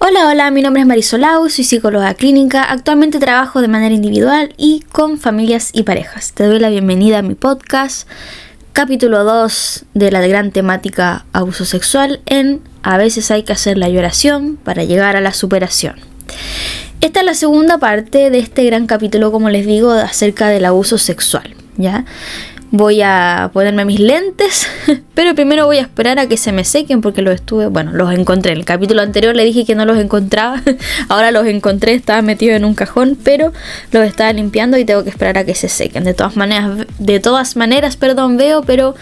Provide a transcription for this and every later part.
Hola, hola, mi nombre es Marisol Lau, soy psicóloga clínica, actualmente trabajo de manera individual y con familias y parejas. Te doy la bienvenida a mi podcast, capítulo 2 de la gran temática abuso sexual en A veces hay que hacer la lloración para llegar a la superación. Esta es la segunda parte de este gran capítulo, como les digo, acerca del abuso sexual, ¿ya? Voy a ponerme mis lentes, pero primero voy a esperar a que se me sequen porque los encontré. En el capítulo anterior le dije que no los encontraba, ahora los encontré, estaba metido en un cajón, pero los estaba limpiando y tengo que esperar a que se sequen. De todas maneras, veo, pero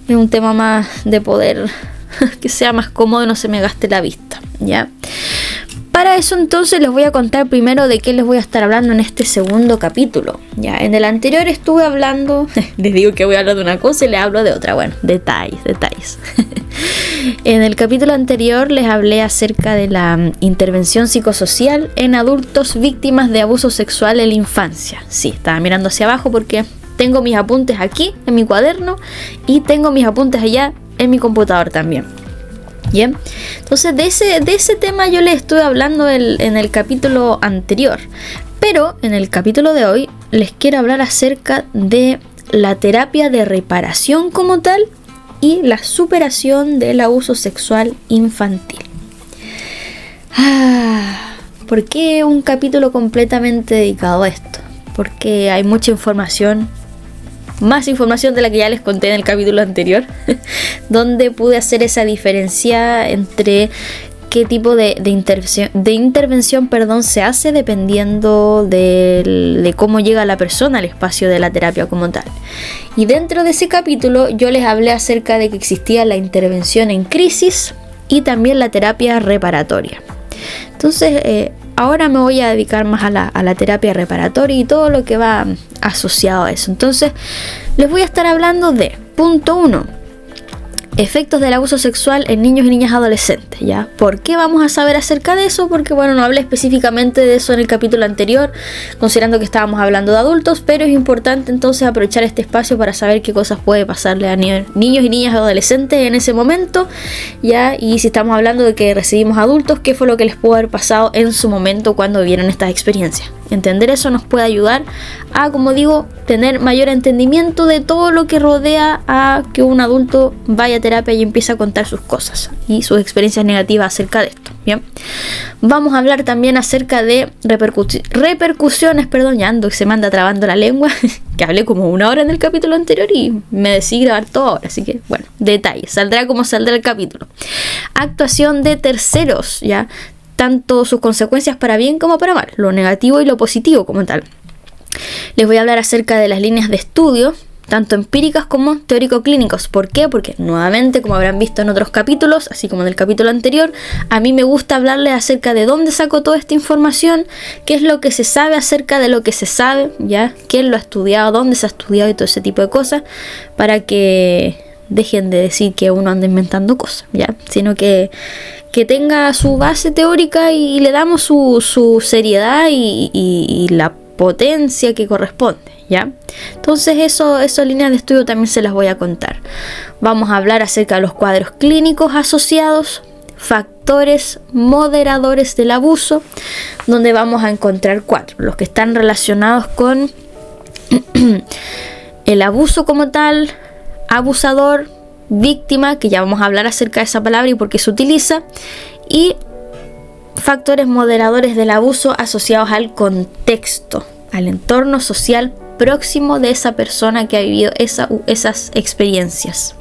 es un tema más de poder que sea más cómodo y no se me gaste la vista, ¿ya? Para eso entonces les voy a contar primero de qué les voy a estar hablando en este segundo capítulo. Ya, en el anterior estuve hablando, les digo que voy a hablar de una cosa y les hablo de otra. Bueno, detalles. En el capítulo anterior les hablé acerca de la intervención psicosocial en adultos víctimas de abuso sexual en la infancia. Sí, estaba mirando hacia abajo porque tengo mis apuntes aquí en mi cuaderno y tengo mis apuntes allá en mi computador también. Bien, entonces de ese tema yo les estuve hablando en el capítulo anterior, pero en el capítulo de hoy les quiero hablar acerca de la terapia de reparación como tal y la superación del abuso sexual infantil. ¿Por qué un capítulo completamente dedicado a esto? Porque hay mucha información, más información de la que ya les conté en el capítulo anterior, donde pude hacer esa diferencia entre qué tipo de intervención se hace dependiendo de cómo llega la persona al espacio de la terapia como tal. Y dentro de ese capítulo yo les hablé acerca de que existía la intervención en crisis y también la terapia reparatoria. Entonces, ahora me voy a dedicar más a la terapia reparatoria y todo lo que va asociado a eso. Entonces, les voy a estar hablando de punto 1. Efectos del abuso sexual en niños y niñas adolescentes, ¿ya? ¿Por qué vamos a saber acerca de eso? Porque, no hablé específicamente de eso en el capítulo anterior, considerando que estábamos hablando de adultos, pero es importante entonces aprovechar este espacio para saber qué cosas puede pasarle a niños y niñas adolescentes en ese momento, ¿ya? Y si estamos hablando de que recibimos adultos, ¿qué fue lo que les pudo haber pasado en su momento cuando vivieron estas experiencias? Entender eso nos puede ayudar a, como digo, tener mayor entendimiento de todo lo que rodea a que un adulto vaya a terapia y empiece a contar sus cosas y sus experiencias negativas acerca de esto. Bien, vamos a hablar también acerca de repercusiones, ya ando, se me anda trabando la lengua, que hablé como 1 hora en el capítulo anterior y me decidí grabar todo ahora, así que detalles, saldrá como saldrá el capítulo. Actuación de terceros, ya, tanto sus consecuencias para bien como para mal, lo negativo y lo positivo como tal. Les voy a hablar acerca de las líneas de estudio, tanto empíricas como teórico-clínicos. ¿Por qué? Porque nuevamente, como habrán visto en otros capítulos, así como en el capítulo anterior, a mí me gusta hablarles acerca de dónde saco toda esta información, qué es lo que se sabe acerca de lo que se sabe, ¿ya? ¿Quién lo ha estudiado? ¿Dónde se ha estudiado? Y todo ese tipo de cosas, para que dejen de decir que uno anda inventando cosas, ¿ya? Sino que tenga su base teórica y le damos su seriedad y la potencia que corresponde, ¿ya? Entonces esas líneas de estudio también se las voy a contar. Vamos a hablar acerca de los cuadros clínicos asociados, factores moderadores del abuso, donde vamos a encontrar 4, los que están relacionados con el abuso como tal, abusador, víctima, que ya vamos a hablar acerca de esa palabra y por qué se utiliza, y factores moderadores del abuso asociados al contexto, al entorno social próximo de esa persona que ha vivido esas experiencias.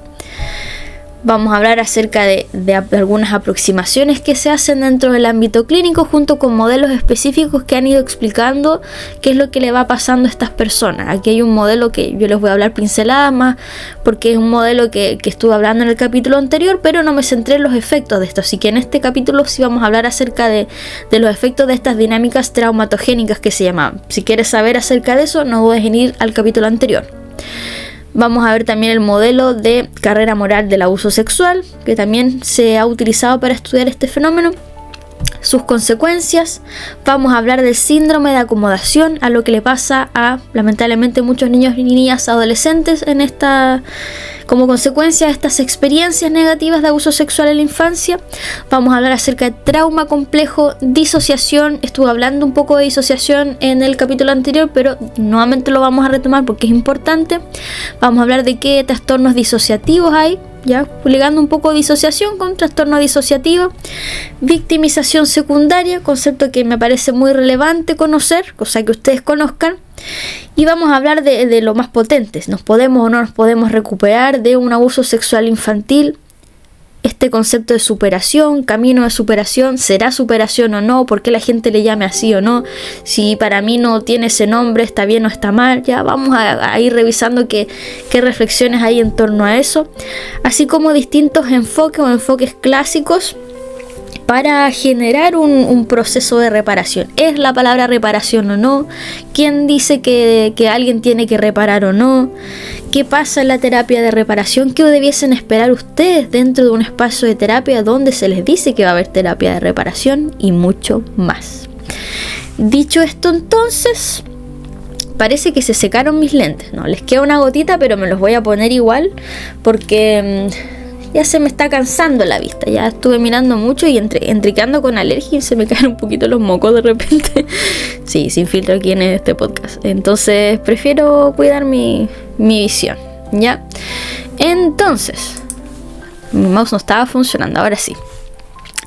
Vamos a hablar acerca de algunas aproximaciones que se hacen dentro del ámbito clínico junto con modelos específicos que han ido explicando qué es lo que le va pasando a estas personas. Aquí hay un modelo que yo les voy a hablar pinceladas más porque es un modelo que estuve hablando en el capítulo anterior, pero no me centré en los efectos de esto. Así que en este capítulo sí vamos a hablar acerca de los efectos de estas dinámicas traumatogénicas que se llamaban. Si quieres saber acerca de eso, no dudes en ir al capítulo anterior. Vamos a ver también el modelo de carrera moral del abuso sexual, que también se ha utilizado para estudiar este fenómeno. sus consecuencias. Vamos a hablar del síndrome de acomodación, a lo que le pasa a lamentablemente muchos niños y niñas adolescentes como consecuencia de estas experiencias negativas de abuso sexual en la infancia. Vamos a hablar acerca de trauma complejo, disociación. Estuve hablando un poco de disociación en el capítulo anterior, pero nuevamente lo vamos a retomar porque es importante. Vamos a hablar de qué trastornos disociativos hay, ya ligando un poco disociación con trastorno disociativo. Victimización secundaria, concepto que me parece muy relevante conocer, cosa que ustedes conozcan. Y vamos a hablar de lo más potentes. ¿Nos podemos o no nos podemos recuperar de un abuso sexual infantil? Este concepto de superación, camino de superación, ¿será superación o no? ¿Por qué la gente le llame así o no? Si para mí no tiene ese nombre, ¿está bien o está mal? Ya vamos a ir revisando qué reflexiones hay en torno a eso. Así como distintos enfoques o enfoques clásicos para generar un proceso de reparación. ¿Es la palabra reparación o no? ¿Quién dice que alguien tiene que reparar o no? ¿Qué pasa en la terapia de reparación? ¿Qué debiesen esperar ustedes dentro de un espacio de terapia donde se les dice que va a haber terapia de reparación? Y mucho más. Dicho esto, entonces, parece que se secaron mis lentes. No, les queda una gotita, pero me los voy a poner igual porque ya se me está cansando la vista. Ya estuve mirando mucho y entre que ando con alergia se me caen un poquito los mocos de repente. Sí, sin filtro aquí en este podcast. Entonces prefiero cuidar mi visión, ¿ya? Entonces, mi mouse no estaba funcionando, ahora sí.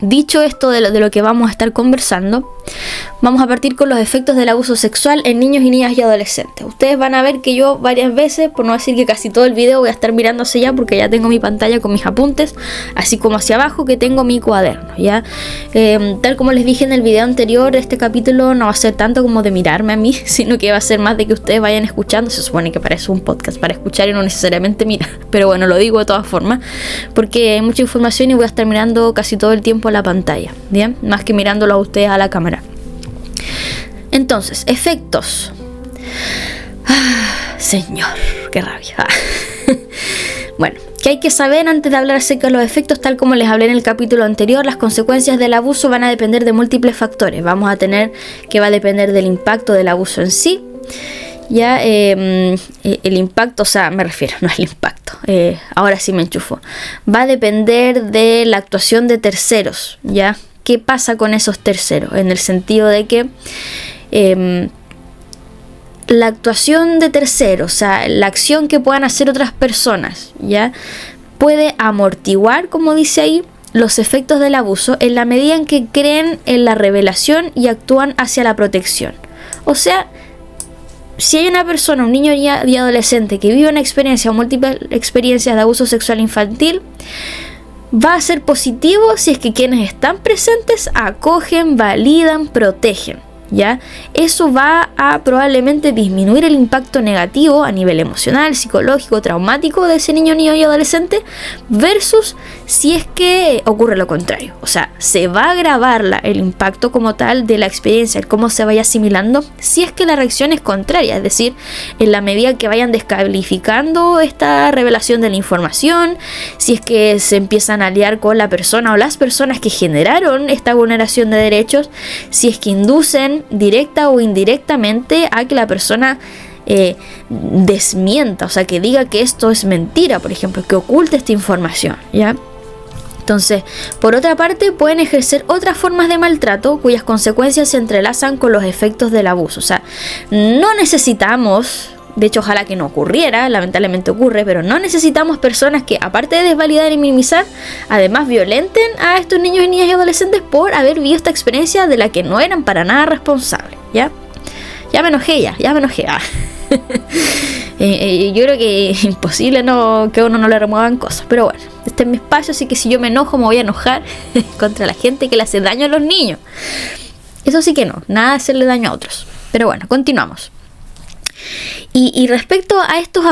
Dicho esto de lo que vamos a estar conversando, vamos a partir con los efectos del abuso sexual en niños y niñas y adolescentes. Ustedes van a ver que yo varias veces, por no decir que casi todo el video, voy a estar mirando hacia allá porque ya tengo mi pantalla con mis apuntes, así como hacia abajo que tengo mi cuaderno, ¿ya? Tal como les dije en el video anterior, este capítulo no va a ser tanto como de mirarme a mí, sino que va a ser más de que ustedes vayan escuchando. Se supone que para eso es un podcast, para escuchar y no necesariamente mirar, pero bueno, lo digo de todas formas porque hay mucha información y voy a estar mirando casi todo el tiempo la pantalla, ¿bien? Más que mirándolo a ustedes a la cámara. Entonces, efectos. Señor, qué rabia. Bueno, ¿qué hay que saber antes de hablar acerca de los efectos? Tal como les hablé en el capítulo anterior, las consecuencias del abuso van a depender de múltiples factores. Vamos a tener que va a depender del impacto del abuso en sí. Ya el impacto, o sea, me refiero, no al impacto, ahora sí me enchufo. Va a depender de la actuación de terceros, ¿ya? ¿Qué pasa con esos terceros? En el sentido de que la actuación de terceros, o sea, la acción que puedan hacer otras personas, ¿ya? Puede amortiguar, como dice ahí, los efectos del abuso en la medida en que creen en la revelación y actúan hacia la protección. O sea, si hay una persona, un niño y adolescente que vive una experiencia o múltiples experiencias de abuso sexual infantil, va a ser positivo si es que quienes están presentes acogen, validan, protegen, ¿ya? Eso va a probablemente disminuir el impacto negativo a nivel emocional, psicológico, traumático de ese niño y adolescente versus si es que ocurre lo contrario. O sea, se va a agravar el impacto como tal de la experiencia, el cómo se vaya asimilando, si es que la reacción es contraria, es decir, en la medida que vayan descalificando esta revelación de la información, si es que se empiezan a aliar con la persona o las personas que generaron esta vulneración de derechos, si es que inducen directa o indirectamente a que la persona desmienta, o sea, que diga que esto es mentira, por ejemplo, que oculte esta información, ¿ya? Entonces, por otra parte, pueden ejercer otras formas de maltrato cuyas consecuencias se entrelazan con los efectos del abuso. O sea, no necesitamos, de hecho ojalá que no ocurriera, lamentablemente ocurre, pero no necesitamos personas que, aparte de desvalidar y minimizar, además violenten a estos niños y niñas y adolescentes por haber vivido esta experiencia de la que no eran para nada responsables, ¿ya? Ya me enojé. Yo creo que es imposible que a uno no le remuevan cosas, pero bueno, este es mi espacio, así que si yo me enojo me voy a enojar contra la gente que le hace daño a los niños. Eso sí que no, nada de hacerle daño a otros. Pero bueno, continuamos. Y respecto a estos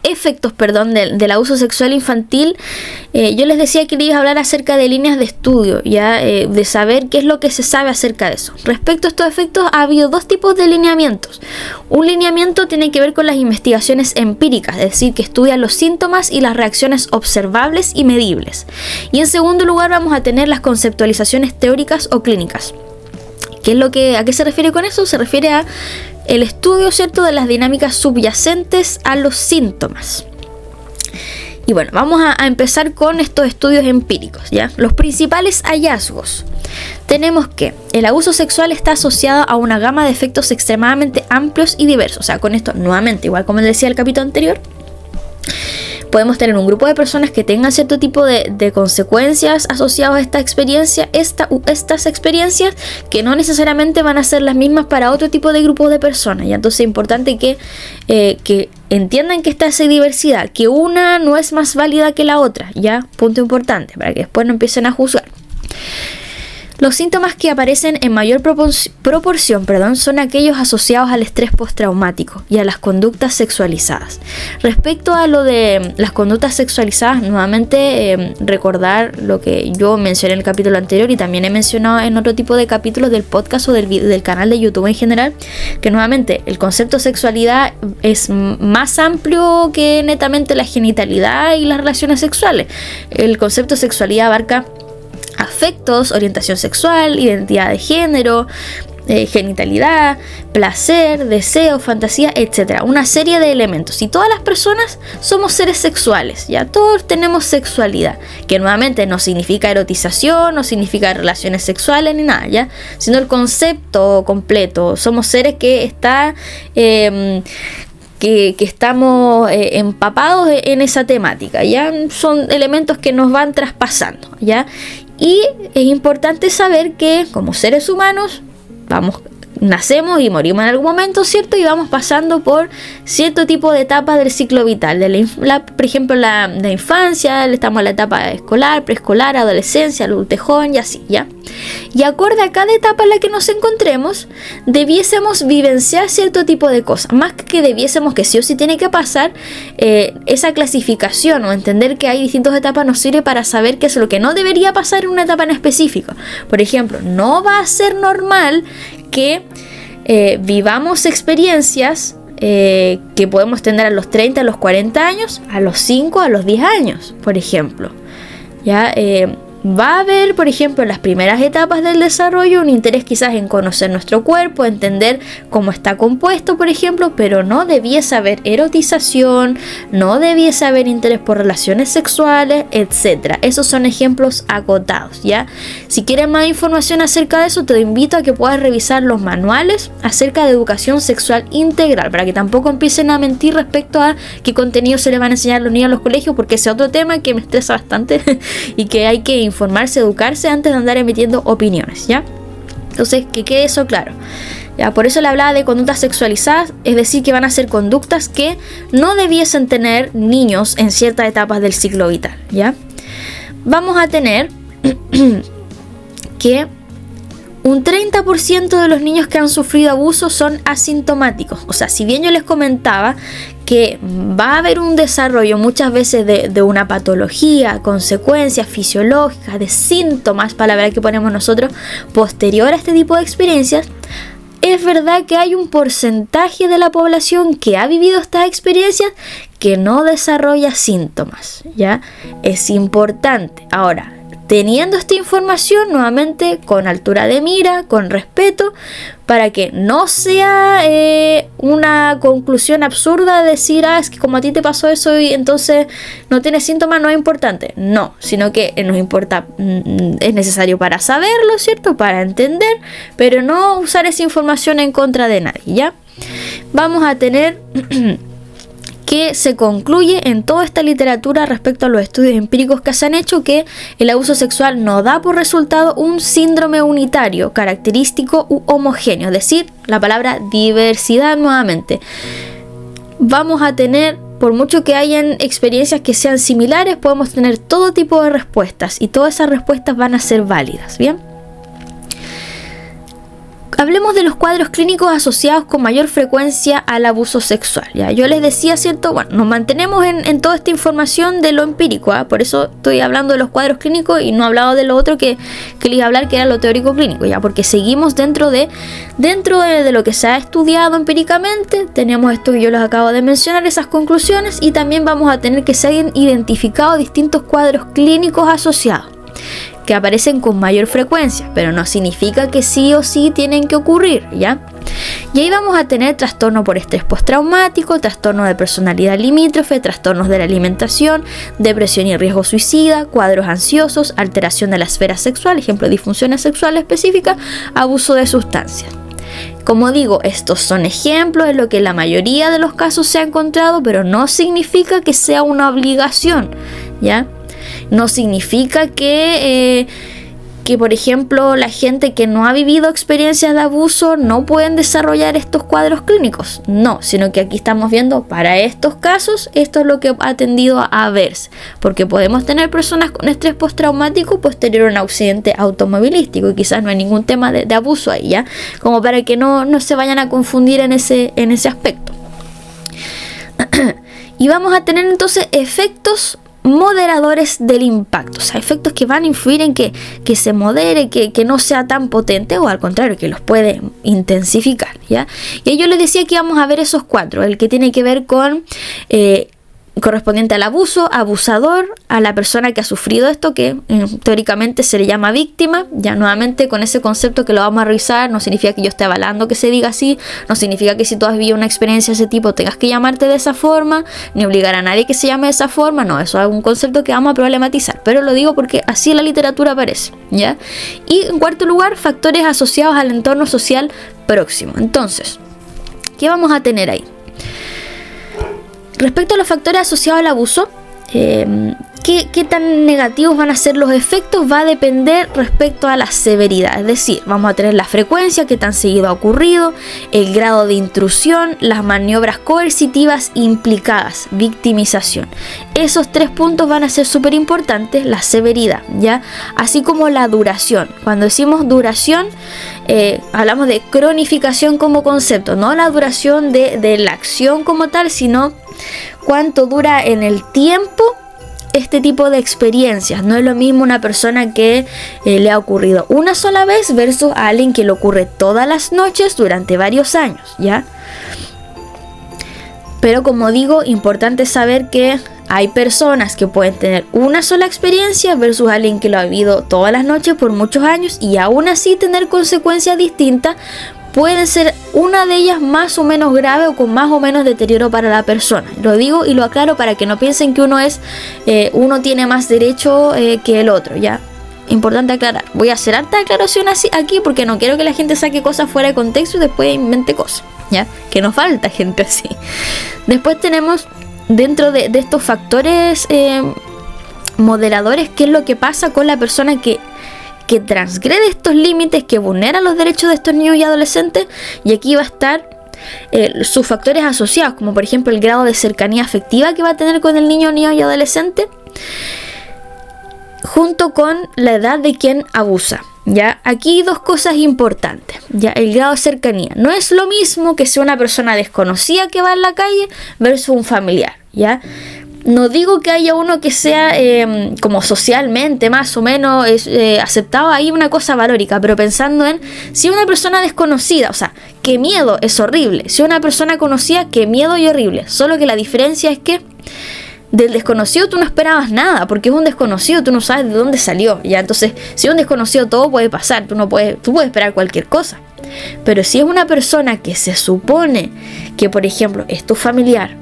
efectos del abuso sexual infantil, yo les decía que les iba a hablar acerca de líneas de estudio, ¿ya? De saber qué es lo que se sabe acerca de eso. Respecto a estos efectos, ha habido dos tipos de lineamientos. Un lineamiento tiene que ver con las investigaciones empíricas, es decir, que estudian los síntomas y las reacciones observables y medibles. Y en segundo lugar vamos a tener las conceptualizaciones teóricas o clínicas. ¿A qué se refiere con eso? Se refiere a el estudio, ¿cierto?, de las dinámicas subyacentes a los síntomas. Y bueno, vamos a empezar con estos estudios empíricos, ¿ya? Los principales hallazgos. Tenemos que el abuso sexual está asociado a una gama de efectos extremadamente amplios y diversos. O sea, con esto, nuevamente, igual como les decía el capítulo anterior, podemos tener un grupo de personas que tengan cierto tipo de consecuencias asociadas a esta experiencia, estas experiencias que no necesariamente van a ser las mismas para otro tipo de grupos de personas. Y entonces es importante que entiendan que está esa diversidad, que una no es más válida que la otra, ¿ya? Punto importante, para que después no empiecen a juzgar. Los síntomas que aparecen en mayor proporción son aquellos asociados al estrés postraumático y a las conductas sexualizadas. Respecto a lo de las conductas sexualizadas, nuevamente recordar lo que yo mencioné en el capítulo anterior y también he mencionado en otro tipo de capítulos del podcast o del canal de YouTube en general, que nuevamente el concepto de sexualidad es más amplio que netamente la genitalidad y las relaciones sexuales. El concepto de sexualidad abarca afectos, orientación sexual, identidad de género, genitalidad, placer, deseo, fantasía, etc. Una serie de elementos. Y todas las personas somos seres sexuales, ya todos tenemos sexualidad, que nuevamente no significa erotización, no significa relaciones sexuales ni nada, ya, sino el concepto completo. Somos seres que estamos empapados en esa temática, ya son elementos que nos van traspasando, ya. Y es importante saber que como seres humanos nacemos y morimos en algún momento, ¿cierto? Y vamos pasando por cierto tipo de etapas del ciclo vital. Por ejemplo, la infancia, estamos en la etapa escolar, preescolar, adolescencia, adultez joven y así, ¿ya? Y acorde a cada etapa en la que nos encontremos, debiésemos vivenciar cierto tipo de cosas. Más que debiésemos, que sí o sí tiene que pasar, esa clasificación o entender que hay distintas etapas nos sirve para saber qué es lo que no debería pasar en una etapa en específico. Por ejemplo, no va a ser normal que vivamos experiencias que podemos tener a los 30, a los 40 años, a los 5, a los 10 años, por ejemplo. ¿Ya? Va a haber, por ejemplo, en las primeras etapas del desarrollo un interés quizás en conocer nuestro cuerpo, entender cómo está compuesto, por ejemplo, pero no debiese haber erotización, no debiese haber interés por relaciones sexuales, etc. Esos son ejemplos acotados, ¿ya? Si quieres más información acerca de eso, te invito a que puedas revisar los manuales acerca de educación sexual integral, para que tampoco empiecen a mentir respecto a qué contenido se les van a enseñar a los niños en los colegios, porque ese es otro tema que me estresa bastante y que hay que informarse, educarse antes de andar emitiendo opiniones, ¿ya? Entonces, que quede eso claro. Ya, por eso le hablaba de conductas sexualizadas, es decir, que van a ser conductas que no debiesen tener niños en ciertas etapas del ciclo vital, ¿ya? Vamos a tener que un 30% de los niños que han sufrido abuso son asintomáticos. O sea, si bien yo les comentaba que va a haber un desarrollo muchas veces de una patología, consecuencias fisiológicas, de síntomas, palabra que ponemos nosotros, posterior a este tipo de experiencias, es verdad que hay un porcentaje de la población que ha vivido estas experiencias que no desarrolla síntomas, ¿ya? Es importante. Ahora, teniendo esta información, nuevamente con altura de mira, con respeto, para que no sea una conclusión absurda de decir, es que como a ti te pasó eso y entonces no tienes síntomas, no es importante. No, sino que nos importa, es necesario para saberlo, ¿cierto? Para entender, pero no usar esa información en contra de nadie, ¿ya? Vamos a tener que se concluye en toda esta literatura respecto a los estudios empíricos que se han hecho que el abuso sexual no da por resultado un síndrome unitario, característico u homogéneo, es decir, la palabra diversidad nuevamente. Vamos a tener, por mucho que hayan experiencias que sean similares, podemos tener todo tipo de respuestas y todas esas respuestas van a ser válidas, ¿bien? Hablemos de los cuadros clínicos asociados con mayor frecuencia al abuso sexual, ¿ya? Yo les decía, ¿cierto? Bueno, nos mantenemos en toda esta información de lo empírico, ¿eh? Por eso estoy hablando de los cuadros clínicos y no he hablado de lo otro que les iba a hablar, que era lo teórico clínico, ¿ya? Porque seguimos dentro de lo que se ha estudiado empíricamente. Tenemos esto que yo les acabo de mencionar, esas conclusiones, y también vamos a tener que se hayan identificado distintos cuadros clínicos asociados que aparecen con mayor frecuencia, pero no significa que sí o sí tienen que ocurrir, ¿ya? Y ahí vamos a tener trastorno por estrés postraumático, trastorno de personalidad limítrofe, trastornos de la alimentación, depresión y riesgo suicida, cuadros ansiosos, alteración de la esfera sexual, ejemplo, disfunciones sexuales específicas, abuso de sustancias. Como digo, estos son ejemplos de lo que en la mayoría de los casos se ha encontrado, pero no significa que sea una obligación, ¿ya? No significa que, por ejemplo, la gente que no ha vivido experiencias de abuso no pueden desarrollar estos cuadros clínicos. No, sino que aquí estamos viendo para estos casos, esto es lo que ha tendido a verse. Porque podemos tener personas con estrés postraumático posterior a un accidente automovilístico y quizás no hay ningún tema de abuso ahí, ¿ya? Como para que no se vayan a confundir en ese aspecto. Y vamos a tener entonces efectos moderadores del impacto, o sea, efectos que van a influir en que se modere, que no sea tan potente, o al contrario, que los puede intensificar, ¿ya? Y ahí yo les decía que íbamos a ver esos cuatro, el que tiene que ver con correspondiente al abuso, abusador, a la persona que ha sufrido esto, que teóricamente se le llama víctima. Ya nuevamente con ese concepto que lo vamos a revisar, no significa que yo esté avalando que se diga así, no significa que si tú has vivido una experiencia de ese tipo tengas que llamarte de esa forma, ni obligar a nadie que se llame de esa forma, no, eso es un concepto que vamos a problematizar, pero lo digo porque así en la literatura aparece, ¿ya? Y en cuarto lugar, factores asociados al entorno social próximo. Entonces, ¿qué vamos a tener ahí? Respecto a los factores asociados al abuso, ¿qué tan negativos van a ser los efectos? Va a depender respecto a la severidad, es decir, vamos a tener la frecuencia, qué tan seguido ha ocurrido, el grado de intrusión, las maniobras coercitivas implicadas, victimización. Esos 3 puntos van a ser súper importantes, la severidad, ¿ya? Así como la duración. Cuando decimos duración, hablamos de cronificación como concepto, no la duración de la acción como tal, sino cuánto dura en el tiempo este tipo de experiencias. No es lo mismo una persona que le ha ocurrido una sola vez versus a alguien que le ocurre todas las noches durante varios años, ¿ya? Pero como digo, importante saber que hay personas que pueden tener una sola experiencia versus alguien que lo ha vivido todas las noches por muchos años y aún así tener consecuencias distintas. Pueden ser una de ellas más o menos grave o con más o menos deterioro para la persona. Lo digo y lo aclaro para que no piensen que uno tiene más derecho que el otro, ¿ya? Importante aclarar. Voy a hacer harta declaración así aquí porque no quiero que la gente saque cosas fuera de contexto y después invente cosas, ¿ya? Que nos falta gente así. Después tenemos dentro de estos factores moderadores, qué es lo que pasa con la persona que transgrede estos límites, que vulnera los derechos de estos niños y adolescentes. Y aquí va a estar sus factores asociados, como por ejemplo el grado de cercanía afectiva que va a tener con el niño y adolescente, junto con la edad de quien abusa. Ya, aquí 2 cosas importantes. Ya, el grado de cercanía. No es lo mismo que sea una persona desconocida que va en la calle versus un familiar, ¿ya? No digo que haya uno que sea como socialmente más o menos aceptado, ahí una cosa valórica, pero pensando en si una persona desconocida, o sea, qué miedo, es horrible. Si una persona conocida, qué miedo y horrible. Solo que la diferencia es que del desconocido tú no esperabas nada, porque es un desconocido, tú no sabes de dónde salió, ¿ya? Entonces, si es un desconocido todo puede pasar, tú puedes esperar cualquier cosa. Pero si es una persona que se supone que, por ejemplo, es tu familiar,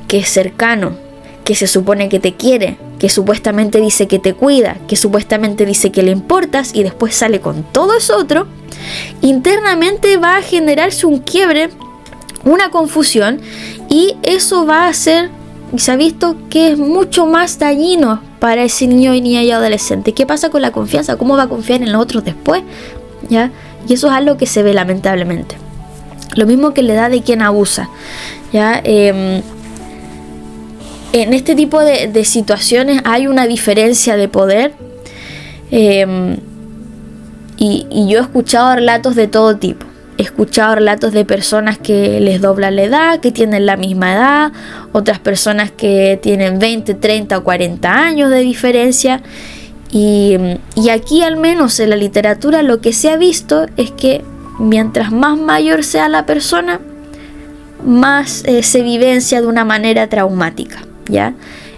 que es cercano, que se supone que te quiere, que supuestamente dice que te cuida, que supuestamente dice que le importas y después sale con todo eso otro, internamente va a generarse un quiebre, una confusión, y eso va a hacer, y se ha visto que es mucho más dañino para ese niño y niña y adolescente. ¿Qué pasa con la confianza? ¿Cómo va a confiar en los otros después? ¿Ya? Y eso es algo que se ve lamentablemente. Lo mismo que la edad de quien abusa, ¿ya? En este tipo de situaciones hay una diferencia de poder, y yo he escuchado relatos de todo tipo, escuchado relatos de personas que les dobla la edad, que tienen la misma edad, otras personas que tienen 20, 30 o 40 años de diferencia. Y aquí, al menos en la literatura, lo que se ha visto es que mientras más mayor sea la persona, más se vivencia de una manera traumática, ¿ya?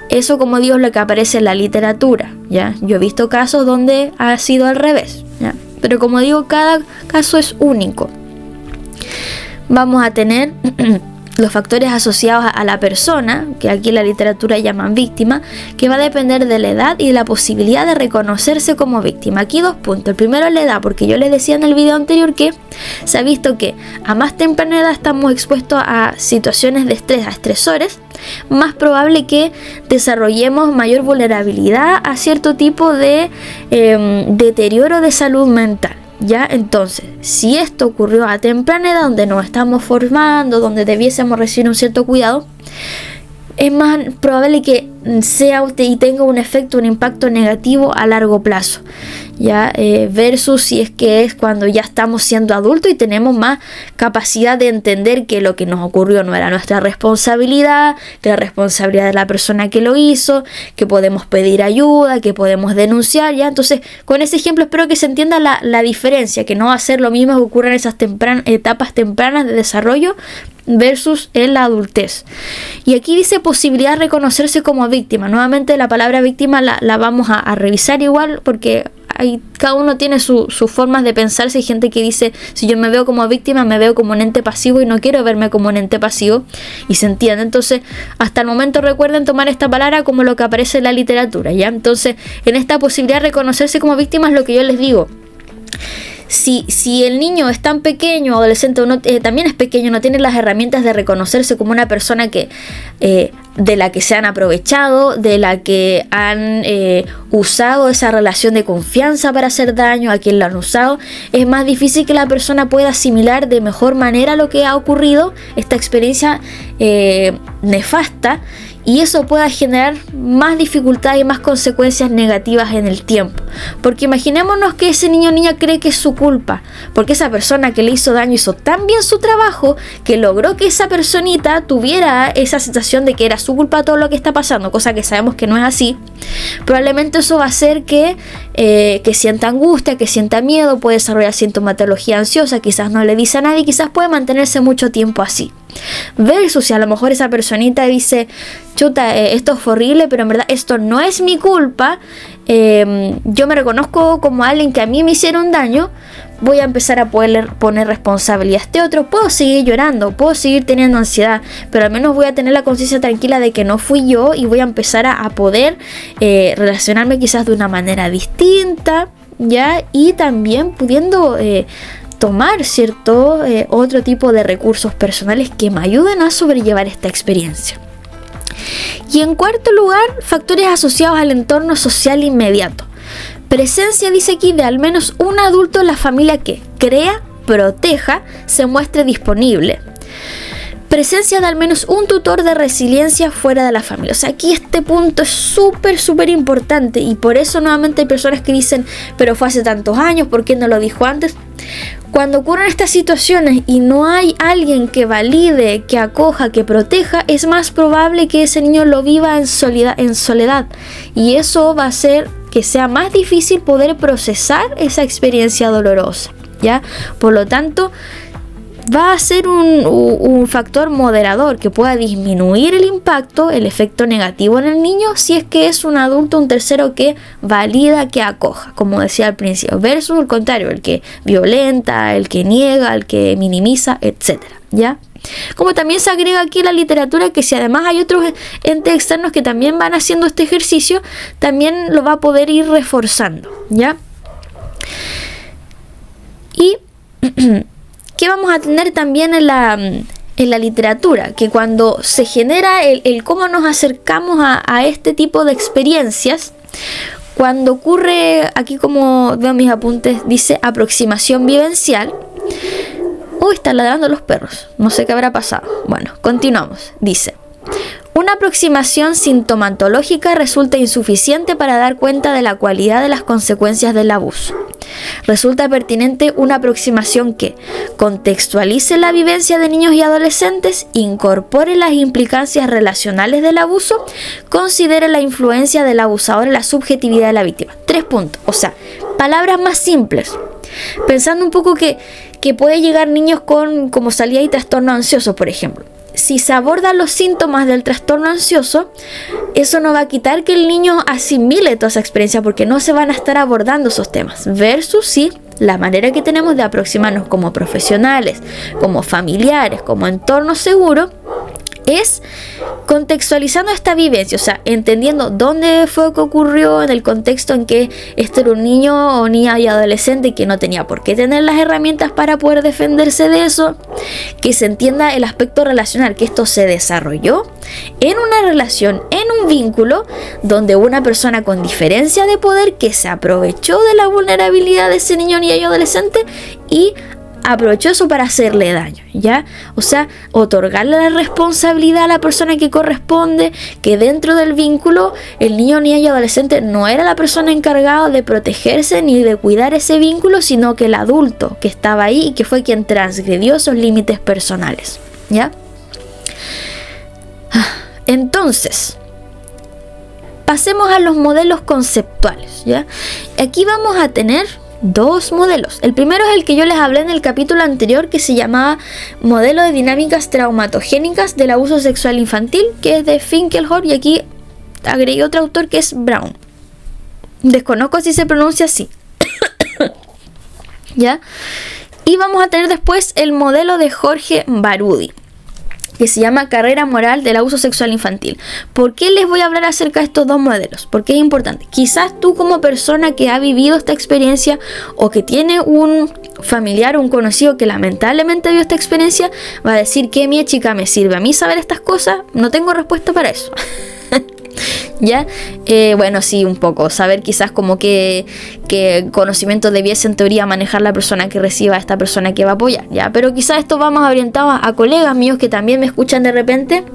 Eso, como digo, es lo que aparece en la literatura, ¿ya? Yo he visto casos donde ha sido al revés, ¿ya? Pero como digo, cada caso es único. Vamos a tener los factores asociados a la persona, que aquí en la literatura llaman víctima, que va a depender de la edad y de la posibilidad de reconocerse como víctima. Aquí 2 puntos. El primero es la edad, porque yo les decía en el video anterior que se ha visto que a más temprana edad estamos expuestos a situaciones de estrés, a estresores, más probable que desarrollemos mayor vulnerabilidad a cierto tipo de deterioro de salud mental. ¿Ya? Entonces, si esto ocurrió a temprana edad, donde nos estamos formando, donde debiésemos recibir un cierto cuidado, es más probable que sea y tenga un efecto, un impacto negativo a largo plazo, ¿ya? Versus si es que es cuando ya estamos siendo adultos y tenemos más capacidad de entender que lo que nos ocurrió no era nuestra responsabilidad, que era responsabilidad de la persona que lo hizo, que podemos pedir ayuda, que podemos denunciar, ¿ya? Entonces, con ese ejemplo espero que se entienda la diferencia, que no va a ser lo mismo que ocurre en esas etapas tempranas de desarrollo versus en la adultez. Y aquí dice posibilidad de reconocerse como víctima. Nuevamente la palabra víctima la vamos a revisar igual, porque cada uno tiene sus formas de pensar. Si hay gente que dice, si yo me veo como víctima, me veo como un ente pasivo y no quiero verme como un ente pasivo, y se entiende. Entonces, hasta el momento recuerden tomar esta palabra como lo que aparece en la literatura, ¿ya? Entonces, en esta posibilidad de reconocerse como víctima es lo que yo les digo. Si el niño es tan pequeño, adolescente, también es pequeño, no tiene las herramientas de reconocerse como una persona que de la que se han aprovechado, de la que han usado esa relación de confianza para hacer daño a quien lo han usado, es más difícil que la persona pueda asimilar de mejor manera lo que ha ocurrido, esta experiencia nefasta, y eso pueda generar más dificultades y más consecuencias negativas en el tiempo. Porque imaginémonos que ese niño o niña cree que es su culpa, porque esa persona que le hizo daño hizo tan bien su trabajo que logró que esa personita tuviera esa sensación de que era su culpa todo lo que está pasando, cosa que sabemos que no es así. Probablemente eso va a hacer que sienta angustia, que sienta miedo, puede desarrollar sintomatología ansiosa, quizás no le dice a nadie, quizás puede mantenerse mucho tiempo así. Versus si a lo mejor esa personita dice, chuta, esto fue horrible, pero en verdad esto no es mi culpa, yo me reconozco como alguien que a mí me hicieron daño, voy a empezar a poner responsabilidad a este otro, puedo seguir llorando, puedo seguir teniendo ansiedad, pero al menos voy a tener la conciencia tranquila de que no fui yo, y voy a empezar a poder relacionarme quizás de una manera distinta, ¿ya? Y también pudiendo tomar otro tipo de recursos personales que me ayuden a sobrellevar esta experiencia. Y en cuarto lugar, factores asociados al entorno social inmediato. Presencia, dice aquí, de al menos un adulto en la familia que crea, proteja, se muestre disponible. Presencia de al menos un tutor de resiliencia fuera de la familia. O sea, aquí este punto es súper importante, y por eso nuevamente hay personas que dicen, pero fue hace tantos años, ¿por qué no lo dijo antes? Cuando ocurren estas situaciones y no hay alguien que valide, que acoja, que proteja, es más probable que ese niño lo viva en soledad, y eso va a hacer que sea más difícil poder procesar esa experiencia dolorosa, ¿ya? Por lo tanto, va a ser un factor moderador que pueda disminuir el impacto, el efecto negativo en el niño, si es que es un adulto, un tercero que valida, que acoja, como decía al principio, versus el contrario, el que violenta, el que niega, el que minimiza, etcétera, ¿ya? Como también se agrega aquí en la literatura que si además hay otros entes externos que también van haciendo este ejercicio, también lo va a poder ir reforzando, ¿ya? Y ¿qué vamos a tener también en la literatura? Que cuando se genera el cómo nos acercamos a este tipo de experiencias, cuando ocurre, aquí como veo mis apuntes, dice aproximación vivencial. Uy, están ladrando los perros, no sé qué habrá pasado. Bueno, continuamos. Dice, Una aproximación sintomatológica resulta insuficiente para dar cuenta de la cualidad de las consecuencias del abuso. Resulta pertinente una aproximación que contextualice la vivencia de niños y adolescentes, incorpore las implicancias relacionales del abuso, considere la influencia del abusador en la subjetividad de la víctima. 3 puntos, o sea, palabras más simples. Pensando un poco que puede llegar niños con como salida y trastorno ansioso, por ejemplo. Si se abordan los síntomas del trastorno ansioso, eso no va a quitar que el niño asimile toda esa experiencia, porque no se van a estar abordando esos temas. Versus sí, la manera que tenemos de aproximarnos como profesionales, como familiares, como entorno seguro, es contextualizando esta vivencia, o sea, entendiendo dónde fue que ocurrió, en el contexto en que este era un niño o niña y adolescente que no tenía por qué tener las herramientas para poder defenderse de eso, que se entienda el aspecto relacional, que esto se desarrolló en una relación, en un vínculo, donde una persona con diferencia de poder que se aprovechó de la vulnerabilidad de ese niño, niña y adolescente y aprovechó eso para hacerle daño, ¿ya? O sea, otorgarle la responsabilidad a la persona que corresponde, que dentro del vínculo el niño, niña y adolescente no era la persona encargada de protegerse ni de cuidar ese vínculo, sino que el adulto que estaba ahí y que fue quien transgredió esos límites personales, ¿ya? Entonces, pasemos a los modelos conceptuales, ¿ya? Aquí vamos a tener 2 modelos. El primero es el que yo les hablé en el capítulo anterior, que se llamaba Modelo de Dinámicas Traumatogénicas del Abuso Sexual Infantil, que es de Finkelhor, y aquí agregué otro autor que es Brown. Desconozco si se pronuncia así. ¿Ya? Y vamos a tener después el modelo de Jorge Barudi, que se llama Carrera Moral del Abuso Sexual Infantil. ¿Por qué les voy a hablar acerca de estos 2 modelos? Porque es importante. Quizás tú, como persona que ha vivido esta experiencia o que tiene un familiar o un conocido que lamentablemente vivió esta experiencia, va a decir que mi chica me sirve a mí saber estas cosas. No tengo respuesta para eso. ¿Ya? Bueno, sí, un poco. Saber quizás como que conocimiento debiese en teoría manejar la persona que reciba a esta persona que va a apoyar, ¿ya? Pero quizás esto va más orientado a colegas míos que también me escuchan de repente,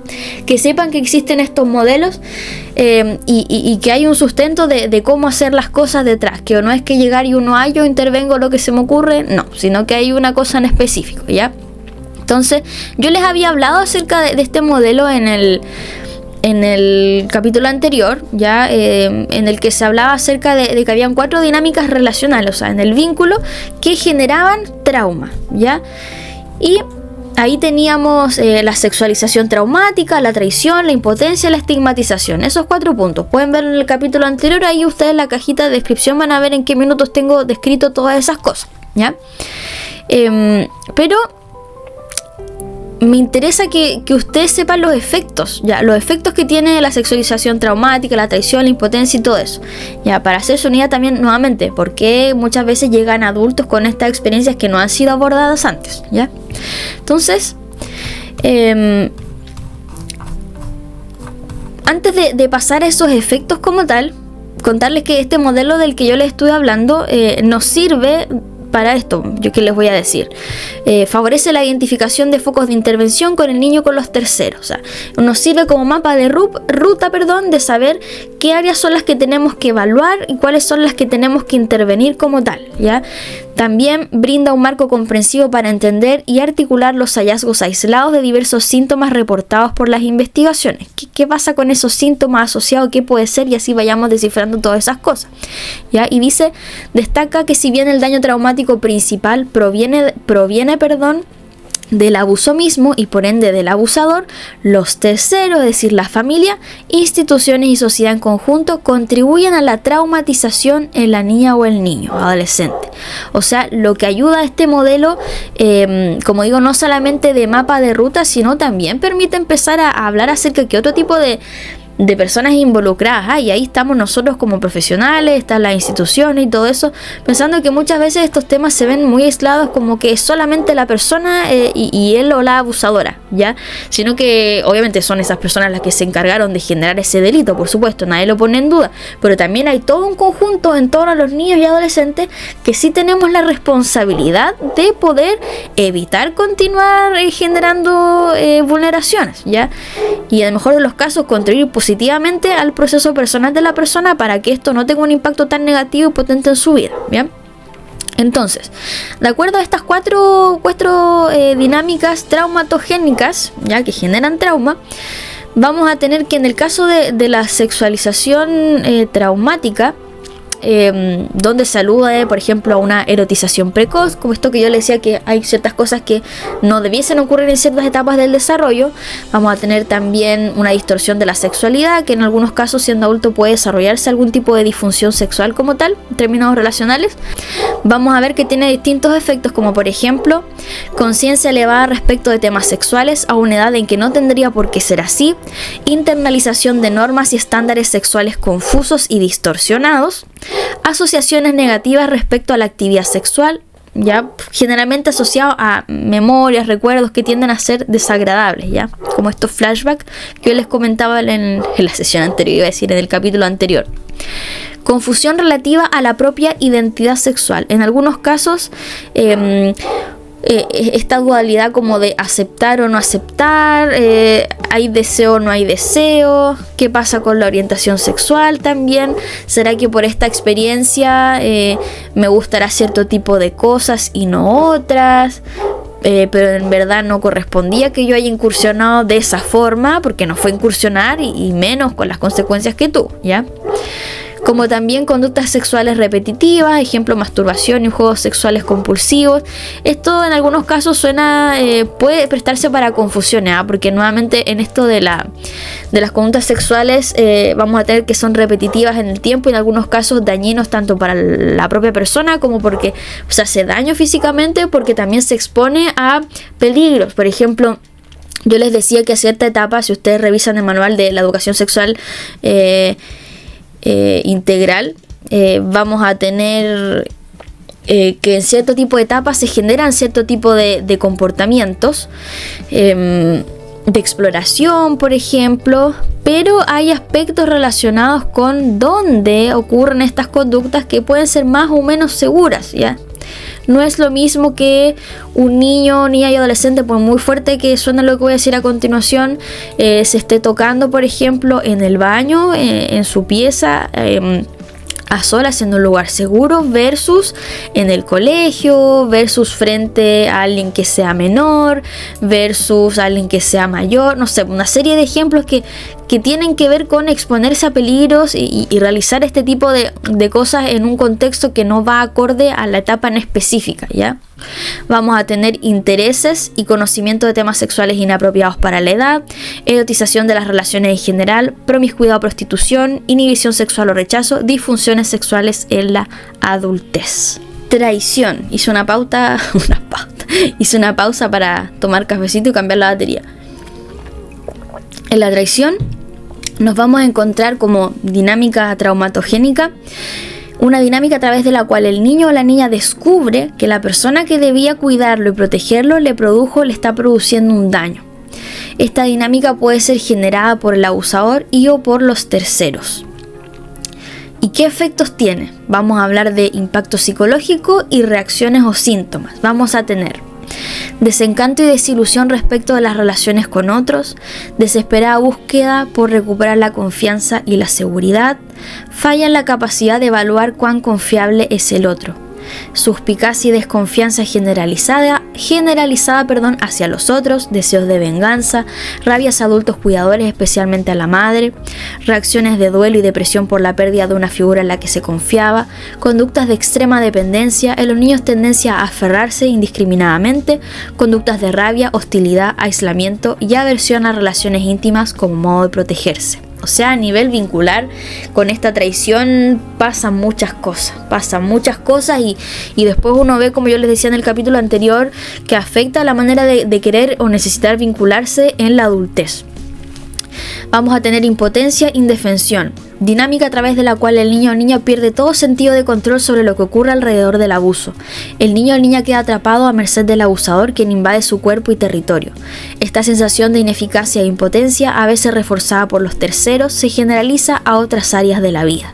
que sepan que existen estos modelos y que hay un sustento de cómo hacer las cosas detrás, que no es que llegar y uno yo intervengo lo que se me ocurre, no, sino que hay una cosa en específico, ¿ya? Entonces, yo les había hablado acerca de este modelo en el capítulo anterior, ya en el que se hablaba acerca de que habían 4 dinámicas relacionales, o sea, en el vínculo, que generaban trauma, ¿ya? Y ahí teníamos la sexualización traumática, la traición, la impotencia, la estigmatización. Esos 4 puntos. Pueden ver en el capítulo anterior, ahí ustedes en la cajita de descripción van a ver en qué minutos tengo descrito todas esas cosas, ¿ya? Pero me interesa que ustedes sepan los efectos, ya, los efectos que tiene la sexualización traumática, la traición, la impotencia y todo eso, ya, para hacer su unidad también nuevamente, porque muchas veces llegan adultos con estas experiencias que no han sido abordadas antes, ya. Entonces, antes de pasar a esos efectos como tal, contarles que este modelo del que yo les estuve hablando nos sirve para esto. Yo qué les voy a decir, favorece la identificación de focos de intervención con el niño, con los terceros, o sea, nos sirve como mapa de ruta, de saber qué áreas son las que tenemos que evaluar y cuáles son las que tenemos que intervenir como tal, ¿ya? También brinda un marco comprensivo para entender y articular los hallazgos aislados de diversos síntomas reportados por las investigaciones. ¿Qué pasa con esos síntomas asociados? ¿Qué puede ser? Y así vayamos descifrando todas esas cosas, ¿ya? Y destaca que si bien el daño traumático principal proviene del abuso mismo y por ende del abusador, los terceros, es decir, la familia, instituciones y sociedad en conjunto, contribuyen a la traumatización en la niña o el niño adolescente. O sea, lo que ayuda a este modelo, como digo, no solamente de mapa de ruta, sino también permite empezar a hablar acerca de qué otro tipo de personas involucradas, y ahí estamos nosotros como profesionales, están las instituciones y todo eso, pensando que muchas veces estos temas se ven muy aislados, como que es solamente la persona y él o la abusadora, ¿ya? Sino que obviamente son esas personas las que se encargaron de generar ese delito, por supuesto, nadie lo pone en duda, pero también hay todo un conjunto en torno a los niños y adolescentes que sí tenemos la responsabilidad de poder evitar continuar generando vulneraciones, ¿ya? y en el mejor de los casos contribuir positivamente al proceso personal de la persona para que esto no tenga un impacto tan negativo y potente en su vida, ¿bien? Entonces, de acuerdo a estas cuatro dinámicas traumatogénicas, ya que generan trauma, vamos a tener que en el caso de la sexualización traumática, donde se alude, por ejemplo, a una erotización precoz, como esto que yo le decía, que hay ciertas cosas que no debiesen ocurrir en ciertas etapas del desarrollo. Vamos a tener también una distorsión de la sexualidad, que en algunos casos, siendo adulto, puede desarrollarse algún tipo de disfunción sexual como tal, en términos relacionales. Vamos a ver que tiene distintos efectos, como por ejemplo, conciencia elevada respecto de temas sexuales a una edad en que no tendría por qué ser así, internalización de normas y estándares sexuales confusos y distorsionados, asociaciones negativas respecto a la actividad sexual, ya generalmente asociado a memorias, recuerdos que tienden a ser desagradables, ya como estos flashbacks que yo les comentaba en la sesión anterior, iba a decir en el capítulo anterior. Confusión relativa a la propia identidad sexual. En algunos casos, esta dualidad como de aceptar o no aceptar, hay deseo o no hay deseo, qué pasa con la orientación sexual también, será que por esta experiencia me gustará cierto tipo de cosas y no otras, pero en verdad no correspondía que yo haya incursionado de esa forma, porque no fue incursionar y menos con las consecuencias que tuvo, ¿ya? Como también conductas sexuales repetitivas, ejemplo, masturbación y juegos sexuales compulsivos. Esto en algunos casos puede prestarse para confusiones, porque nuevamente en esto de las conductas sexuales vamos a tener que son repetitivas en el tiempo y en algunos casos dañinos tanto para la propia persona como porque se hace daño físicamente, porque también se expone a peligros. Por ejemplo, yo les decía que a cierta etapa, si ustedes revisan el manual de la educación sexual integral, vamos a tener que en cierto tipo de etapas se generan cierto tipo de comportamientos de exploración, por ejemplo, pero hay aspectos relacionados con dónde ocurren estas conductas que pueden ser más o menos seguras, ¿ya? No es lo mismo que un niño, niña y adolescente, por muy fuerte que suene lo que voy a decir a continuación, se esté tocando, por ejemplo, en el baño, en su pieza, a solas en un lugar seguro, versus en el colegio, versus frente a alguien que sea menor, versus a alguien que sea mayor, no sé, una serie de ejemplos que tienen que ver con exponerse a peligros y realizar este tipo de cosas en un contexto que no va acorde a la etapa en específica, ¿ya? Vamos a tener intereses y conocimiento de temas sexuales inapropiados para la edad, erotización de las relaciones en general, promiscuidad o prostitución, inhibición sexual o rechazo, disfunciones sexuales en la adultez. Traición. Hice una pausa para tomar cafecito y cambiar la batería. En la traición nos vamos a encontrar como dinámica traumatogénica, una dinámica a través de la cual el niño o la niña descubre que la persona que debía cuidarlo y protegerlo le está produciendo un daño. Esta dinámica puede ser generada por el abusador o por los terceros. ¿Y qué efectos tiene? Vamos a hablar de impacto psicológico y reacciones o síntomas. Vamos a tener desencanto y desilusión respecto de las relaciones con otros, desesperada búsqueda por recuperar la confianza y la seguridad, falla en la capacidad de evaluar cuán confiable es el otro, suspicacia y desconfianza generalizada hacia los otros, deseos de venganza, rabias a adultos cuidadores, especialmente a la madre, reacciones de duelo y depresión por la pérdida de una figura en la que se confiaba, conductas de extrema dependencia, en los niños tendencia a aferrarse indiscriminadamente, conductas de rabia, hostilidad, aislamiento y aversión a relaciones íntimas como modo de protegerse. O sea, a nivel vincular, con esta traición pasan muchas cosas y después uno ve, como yo les decía en el capítulo anterior, que afecta la manera de querer o necesitar vincularse en la adultez. Vamos a tener impotencia, indefensión, dinámica a través de la cual el niño o niña pierde todo sentido de control sobre lo que ocurre alrededor del abuso. El niño o niña queda atrapado a merced del abusador, quien invade su cuerpo y territorio. Esta sensación de ineficacia e impotencia, a veces reforzada por los terceros, se generaliza a otras áreas de la vida.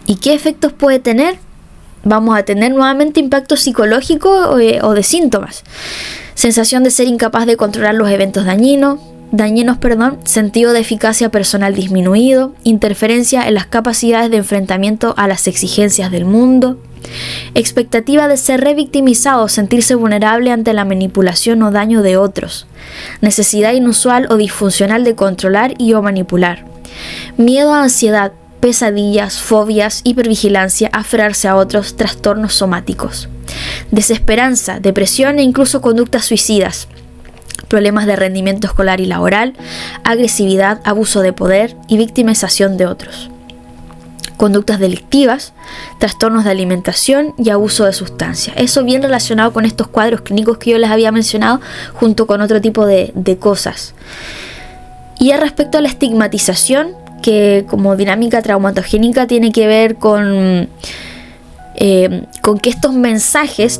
¿Y qué efectos puede tener? Vamos a tener nuevamente impacto psicológico o de síntomas. Sensación de ser incapaz de controlar los eventos dañinos, sentido de eficacia personal disminuido, interferencia en las capacidades de enfrentamiento a las exigencias del mundo, expectativa de ser revictimizado o sentirse vulnerable ante la manipulación o daño de otros, necesidad inusual o disfuncional de controlar y o manipular, miedo a ansiedad, pesadillas, fobias, hipervigilancia, aferrarse a otros, trastornos somáticos, desesperanza, depresión e incluso conductas suicidas, problemas de rendimiento escolar y laboral, agresividad, abuso de poder y victimización de otros, conductas delictivas, trastornos de alimentación y abuso de sustancias. Eso bien relacionado con estos cuadros clínicos que yo les había mencionado, junto con otro tipo de cosas. Y respecto a la estigmatización, que como dinámica traumatogénica tiene que ver con que estos mensajes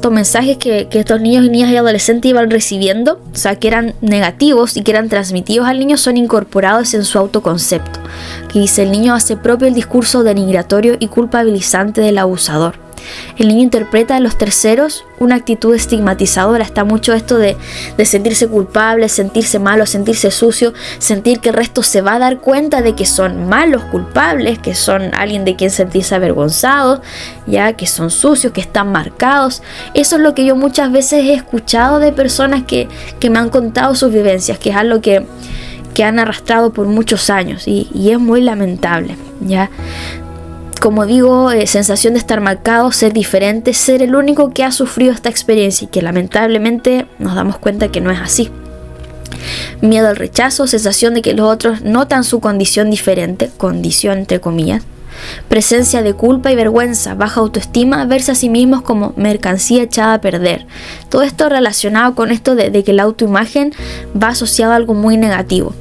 que estos niños y niñas y adolescentes iban recibiendo, o sea, que eran negativos y que eran transmitidos al niño, son incorporados en su autoconcepto. Que dice: el niño hace propio el discurso denigratorio y culpabilizante del abusador. El niño interpreta en los terceros una actitud estigmatizadora. Está mucho esto de sentirse culpable, sentirse malo, sentirse sucio, sentir que el resto se va a dar cuenta de que son malos, culpables, que son alguien de quien sentirse avergonzado, ya que son sucios, que están marcados. Eso es lo que yo muchas veces he escuchado de personas que me han contado sus vivencias, que es algo que han arrastrado por muchos años y es muy lamentable, ¿ya? Como digo, sensación de estar marcado, ser diferente, ser el único que ha sufrido esta experiencia y que lamentablemente nos damos cuenta que no es así. Miedo al rechazo, sensación de que los otros notan su condición diferente, condición entre comillas. Presencia de culpa y vergüenza, baja autoestima, verse a sí mismos como mercancía echada a perder. Todo esto relacionado con esto de que la autoimagen va asociado a algo muy negativo.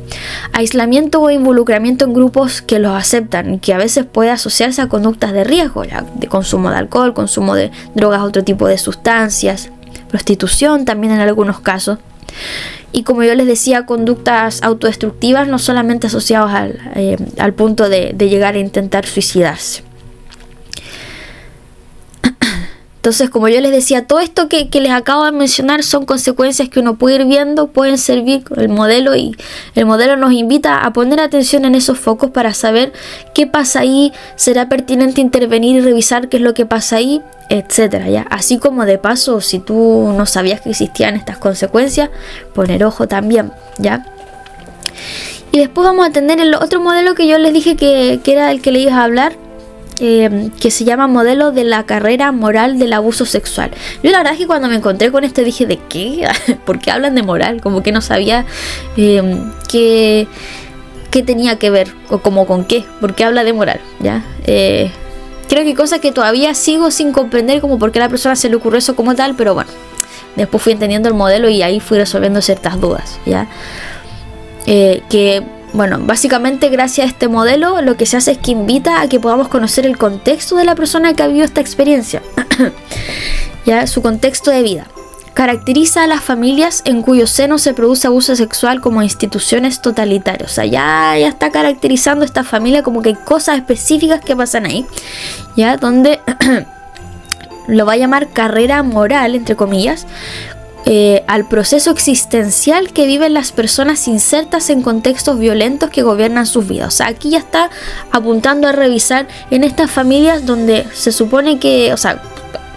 Aislamiento o involucramiento en grupos que los aceptan y que a veces puede asociarse a conductas de riesgo, ya, de consumo de alcohol, consumo de drogas, otro tipo de sustancias, prostitución también en algunos casos. Y como yo les decía, conductas autodestructivas, no solamente asociadas al punto de llegar a intentar suicidarse. Entonces, como yo les decía, todo esto que les acabo de mencionar son consecuencias que uno puede ir viendo, pueden servir con el modelo, y el modelo nos invita a poner atención en esos focos para saber qué pasa ahí, será pertinente intervenir y revisar qué es lo que pasa ahí, etcétera, ¿ya? Así como de paso, si tú no sabías que existían estas consecuencias, poner ojo también, ¿ya? Y después vamos a tener el otro modelo que yo les dije que era el que les iba a hablar, que se llama modelo de la carrera moral del abuso sexual. Yo la verdad es que cuando me encontré con esto dije, ¿de qué? ¿Por qué hablan de moral? Como que no sabía qué tenía que ver o como con qué, por qué habla de moral, ¿ya? Creo que hay cosas que todavía sigo sin comprender, como por qué a la persona se le ocurrió eso como tal, pero bueno, después fui entendiendo el modelo y ahí fui resolviendo ciertas dudas, ¿ya? Bueno, básicamente gracias a este modelo lo que se hace es que invita a que podamos conocer el contexto de la persona que ha vivido esta experiencia, ya, su contexto de vida. Caracteriza a las familias en cuyo seno se produce abuso sexual como instituciones totalitarias. O sea, ya está caracterizando esta familia como que hay cosas específicas que pasan ahí, ya, donde lo va a llamar carrera moral, entre comillas, al proceso existencial que viven las personas insertas en contextos violentos que gobiernan sus vidas. O sea, aquí ya está apuntando a revisar en estas familias donde se supone que, o sea,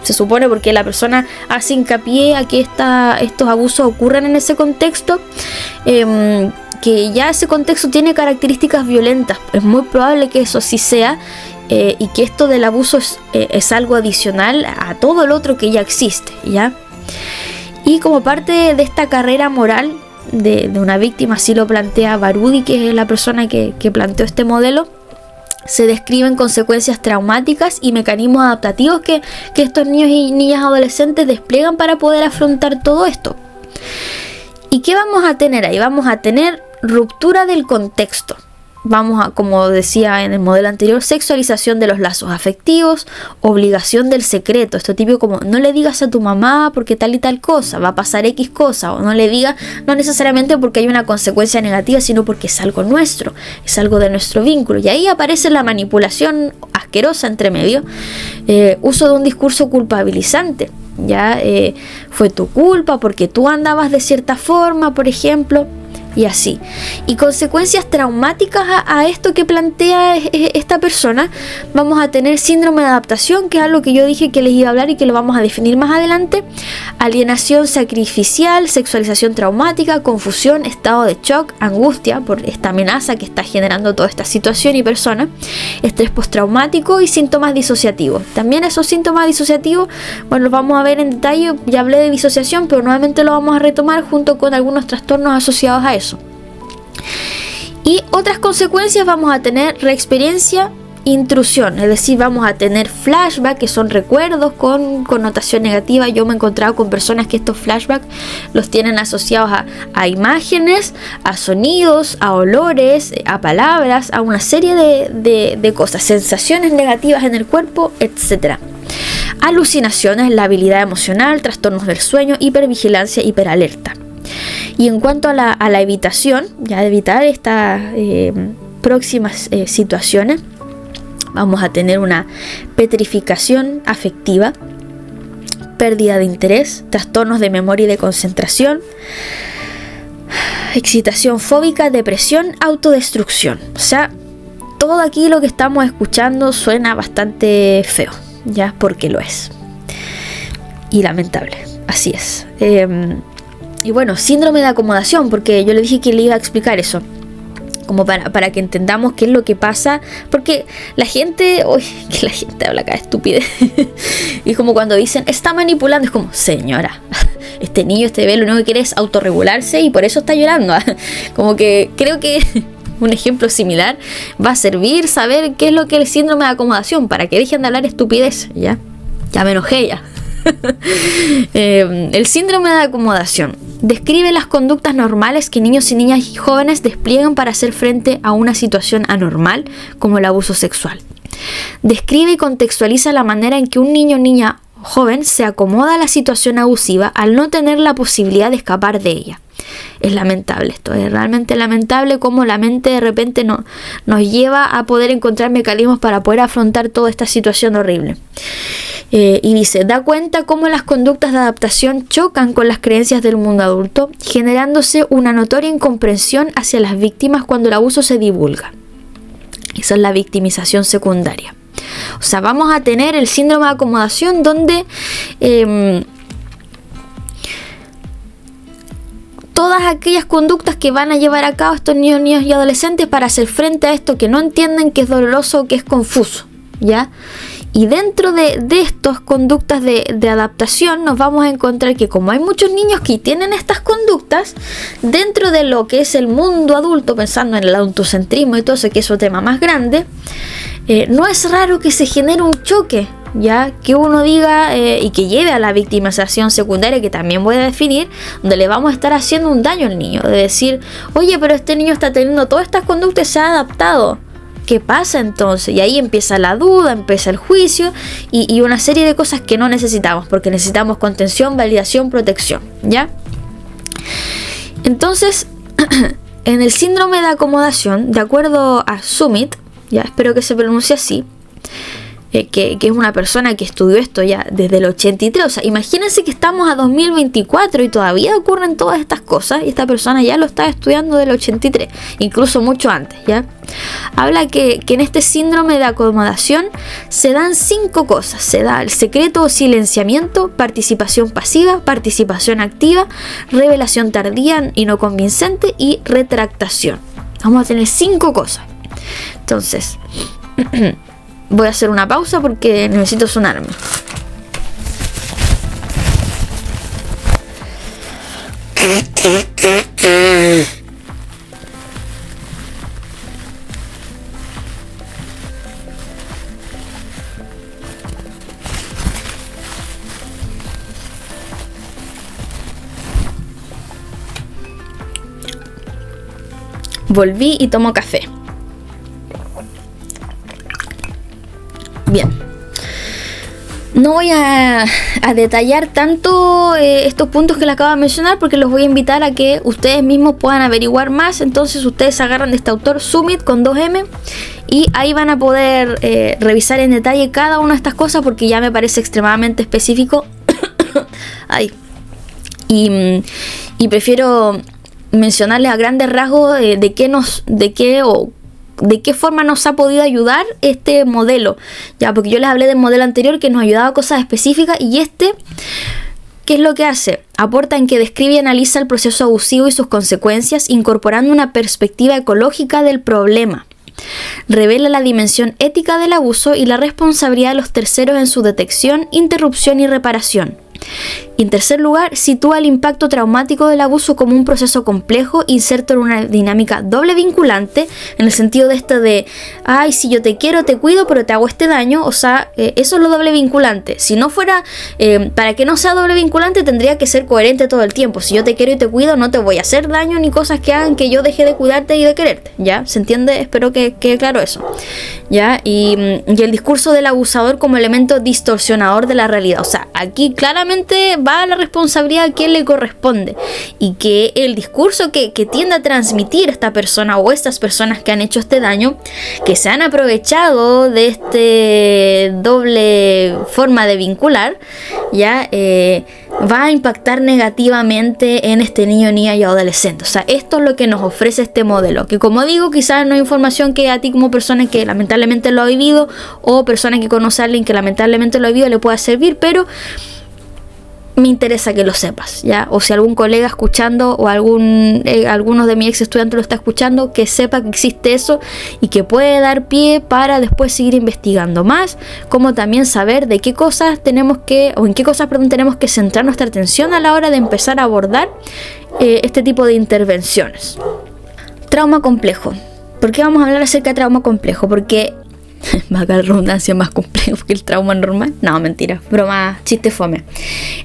se supone porque la persona hace hincapié a que estos abusos ocurren en ese contexto, que ya ese contexto tiene características violentas. Es muy probable que eso sí sea, y que esto del abuso es algo adicional a todo lo otro que ya existe, ¿ya? Y como parte de esta carrera moral de una víctima, así lo plantea Barudi, que es la persona que planteó este modelo, se describen consecuencias traumáticas y mecanismos adaptativos que estos niños y niñas adolescentes despliegan para poder afrontar todo esto. ¿Y qué vamos a tener ahí? Vamos a tener ruptura del contexto. Vamos a, como decía en el modelo anterior, sexualización de los lazos afectivos, obligación del secreto. Esto típico como, no le digas a tu mamá porque tal y tal cosa, va a pasar X cosa, o no le digas, no necesariamente porque hay una consecuencia negativa, sino porque es algo nuestro, es algo de nuestro vínculo. Y ahí aparece la manipulación asquerosa entre medio, uso de un discurso culpabilizante. Ya fue tu culpa porque tú andabas de cierta forma, por ejemplo. y así. Y consecuencias traumáticas a esto que plantea esta persona, vamos a tener síndrome de adaptación, que es algo que yo dije que les iba a hablar y que lo vamos a definir más adelante, alienación sacrificial, sexualización traumática, confusión, estado de shock, angustia por esta amenaza que está generando toda esta situación y persona, estrés postraumático y síntomas disociativos. También esos síntomas disociativos, bueno, los vamos a ver en detalle. Ya hablé de disociación, pero nuevamente lo vamos a retomar junto con algunos trastornos asociados a eso. Y otras consecuencias, vamos a tener reexperiencia, intrusión, es decir, vamos a tener flashback, que son recuerdos con connotación negativa. Yo me he encontrado con personas que estos flashbacks los tienen asociados a imágenes, a sonidos, a olores, a palabras, a una serie de cosas, sensaciones negativas en el cuerpo, etc. Alucinaciones, la habilidad emocional, trastornos del sueño, hipervigilancia, hiperalerta. Y en cuanto a la evitación, ya de evitar estas próximas situaciones, vamos a tener una petrificación afectiva, pérdida de interés, trastornos de memoria y de concentración, excitación fóbica, depresión, autodestrucción. O sea, todo aquí lo que estamos escuchando suena bastante feo, ya, porque lo es. Y lamentable, así es. Y bueno, síndrome de acomodación, porque yo le dije que le iba a explicar eso, como para que entendamos qué es lo que pasa, porque la gente, que la gente habla cada estupidez, y como cuando dicen, está manipulando, es como, señora, este niño, este bebé, lo único que quiere es autorregularse y por eso está llorando, como que creo que un ejemplo similar va a servir saber qué es lo que es el síndrome de acomodación, para que dejen de hablar estupidez, ya me enojé ya. El síndrome de acomodación describe las conductas normales que niños y niñas y jóvenes despliegan para hacer frente a una situación anormal como el abuso sexual. Describe y contextualiza la manera en que un niño o niña joven se acomoda a la situación abusiva al no tener la posibilidad de escapar de ella. Es lamentable esto, es realmente lamentable cómo la mente de repente nos lleva a poder encontrar mecanismos para poder afrontar toda esta situación horrible. Y dice, da cuenta cómo las conductas de adaptación chocan con las creencias del mundo adulto, generándose una notoria incomprensión hacia las víctimas cuando el abuso se divulga. Esa es la victimización secundaria. O sea, vamos a tener el síndrome de acomodación donde todas aquellas conductas que van a llevar a cabo estos niños y adolescentes para hacer frente a esto que no entienden, que es doloroso, que es confuso, ¿ya? Y dentro de estas conductas de adaptación nos vamos a encontrar que como hay muchos niños que tienen estas conductas, dentro de lo que es el mundo adulto, pensando en el adultocentrismo y todo eso, que es otro tema más grande, no es raro que se genere un choque, ya que uno diga y que lleve a la victimización secundaria, que también voy a definir, donde le vamos a estar haciendo un daño al niño, de decir, oye, pero este niño está teniendo todas estas conductas y se ha adaptado. ¿Qué pasa entonces? Y ahí empieza la duda, empieza el juicio y una serie de cosas que no necesitamos, porque necesitamos contención, validación, protección, ¿ya? Entonces, en el síndrome de acomodación, de acuerdo a Summit, ya espero que se pronuncie así, que es una persona que estudió esto ya desde el 83, o sea, imagínense que estamos a 2024 y todavía ocurren todas estas cosas, y esta persona ya lo estaba estudiando del 83, incluso mucho antes, ¿ya? Habla que en este síndrome de acomodación se dan 5 cosas: se da el secreto o silenciamiento, participación pasiva, participación activa, revelación tardía y no convincente y retractación. Vamos a tener 5 cosas. Entonces voy a hacer una pausa porque necesito sonarme. Volví y tomo café. Bien, no voy a detallar tanto estos puntos que les acabo de mencionar, porque los voy a invitar a que ustedes mismos puedan averiguar más. Entonces ustedes agarran de este autor Summit con 2M y ahí van a poder revisar en detalle cada una de estas cosas, porque ya me parece extremadamente específico. Ay. Y prefiero mencionarles a grandes rasgos de qué forma nos ha podido ayudar este modelo, ya, porque yo les hablé del modelo anterior que nos ayudaba a cosas específicas, y ¿qué es lo que hace? Aporta en que describe y analiza el proceso abusivo y sus consecuencias, incorporando una perspectiva ecológica del problema. Revela la dimensión ética del abuso y la responsabilidad de los terceros en su detección, interrupción y reparación. Y en tercer lugar, sitúa el impacto traumático del abuso como un proceso complejo, inserto en una dinámica doble vinculante, en el sentido de ay, si yo te quiero, te cuido, pero te hago este daño. O sea, eso es lo doble vinculante. Si no fuera, para que no sea doble vinculante, tendría que ser coherente todo el tiempo. Si yo te quiero y te cuido, no te voy a hacer daño ni cosas que hagan que yo deje de cuidarte y de quererte, ¿ya? ¿Se entiende? Espero que quede claro eso, ¿ya? Y el discurso del abusador como elemento distorsionador de la realidad. O sea, aquí claramente va la responsabilidad a quien le corresponde, y que el discurso que tiende a transmitir esta persona o estas personas que han hecho este daño, que se han aprovechado de este doble forma de vincular, ya va a impactar negativamente en este niño, niña y adolescente. O sea, esto es lo que nos ofrece este modelo, que como digo, quizás no hay información que a ti como persona que lamentablemente lo ha vivido, o persona que conoce a alguien que lamentablemente lo ha vivido, le pueda servir, pero me interesa que lo sepas, ¿ya? O si algún colega escuchando o algunos de mis ex estudiantes lo está escuchando, que sepa que existe eso y que puede dar pie para después seguir investigando más, como también saber de qué cosas tenemos que centrar nuestra atención a la hora de empezar a abordar este tipo de intervenciones. Trauma complejo. ¿Por qué vamos a hablar acerca de trauma complejo? Porque valga la redundancia, más complejo que el trauma normal. No, mentira, broma, chiste fome.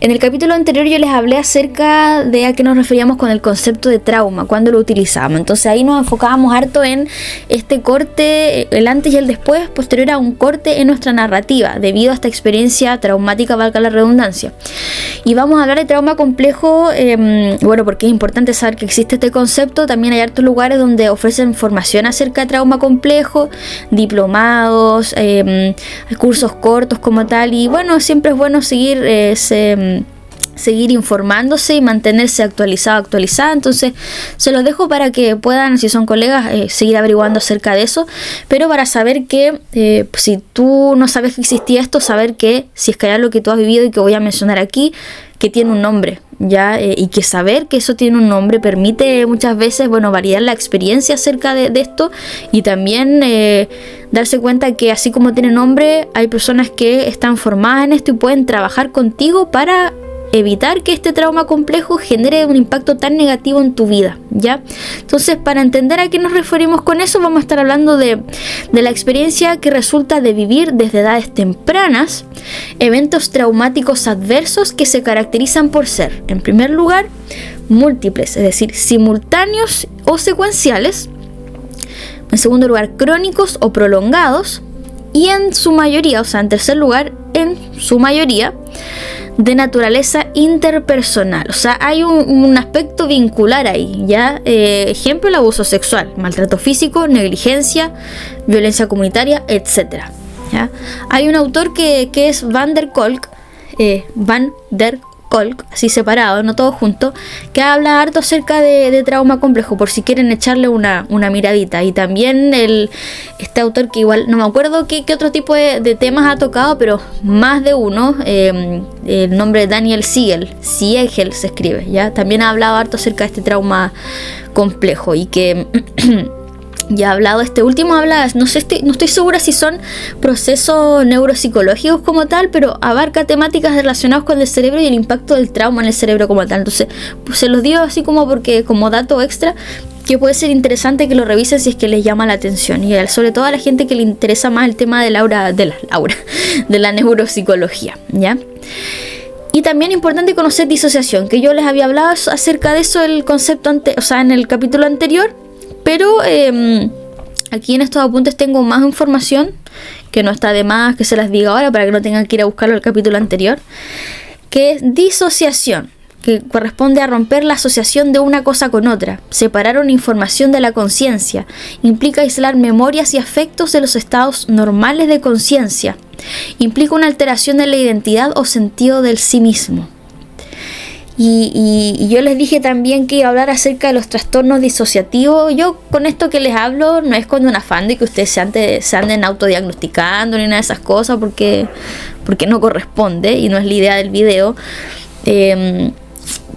En el capítulo anterior yo les hablé acerca de a qué nos referíamos con el concepto de trauma, cuando lo utilizábamos. Entonces ahí nos enfocábamos harto en este corte, el antes y el después, posterior a un corte en nuestra narrativa, debido a esta experiencia traumática, valga la redundancia. Y vamos a hablar de trauma complejo, bueno, porque es importante saber que existe este concepto. También hay hartos lugares donde ofrecen formación acerca de trauma complejo, diplomados, cursos cortos como tal, y bueno, siempre es bueno seguir informándose y mantenerse actualizada. Entonces se los dejo para que puedan, si son colegas, seguir averiguando acerca de eso, pero para saber que si tú no sabes que existía esto, saber que si es que hay algo que tú has vivido y que voy a mencionar aquí, que tiene un nombre, ¿ya? Y que saber que eso tiene un nombre permite muchas veces, bueno, validar la experiencia acerca de esto, y también darse cuenta que así como tiene nombre, hay personas que están formadas en esto y pueden trabajar contigo para evitar que este trauma complejo genere un impacto tan negativo en tu vida, ¿ya? Entonces, para entender a qué nos referimos con eso, vamos a estar hablando de la experiencia que resulta de vivir desde edades tempranas eventos traumáticos adversos que se caracterizan por ser, en primer lugar, múltiples, es decir, simultáneos o secuenciales; en segundo lugar, crónicos o prolongados; y en su mayoría, o sea, en tercer lugar, en su mayoría, de naturaleza interpersonal. O sea, hay un aspecto vincular ahí, ¿ya? Ejemplo, el abuso sexual, maltrato físico, negligencia, violencia comunitaria, etc., ¿ya? Hay un autor que es Van der Kolk, así separado, no todo junto, que habla harto acerca de trauma complejo, por si quieren echarle una miradita. Y también este autor, que igual no me acuerdo qué otro tipo de temas ha tocado, pero más de uno, el nombre de Daniel Siegel se escribe, ¿ya? También ha hablado harto acerca de este trauma complejo, y que ya ha hablado, este último habla, no estoy segura si son procesos neuropsicológicos como tal, pero abarca temáticas relacionadas con el cerebro y el impacto del trauma en el cerebro como tal. Entonces, pues, se los digo así como dato extra, que puede ser interesante que lo revisen si es que les llama la atención, y sobre todo a la gente que le interesa más el tema de la neuropsicología, ¿ya? Y también es importante conocer disociación, que yo les había hablado acerca de eso, el concepto en el capítulo anterior. Pero aquí en estos apuntes tengo más información, que no está de más que se las diga ahora para que no tengan que ir a buscarlo al capítulo anterior, que es disociación, que corresponde a romper la asociación de una cosa con otra, separar una información de la conciencia, implica aislar memorias y afectos de los estados normales de conciencia, implica una alteración de la identidad o sentido del sí mismo. Y yo les dije también que iba a hablar acerca de los trastornos disociativos. Yo con esto que les hablo no es con un afán de que ustedes se anden autodiagnosticando ni nada de esas cosas, porque no corresponde y no es la idea del video.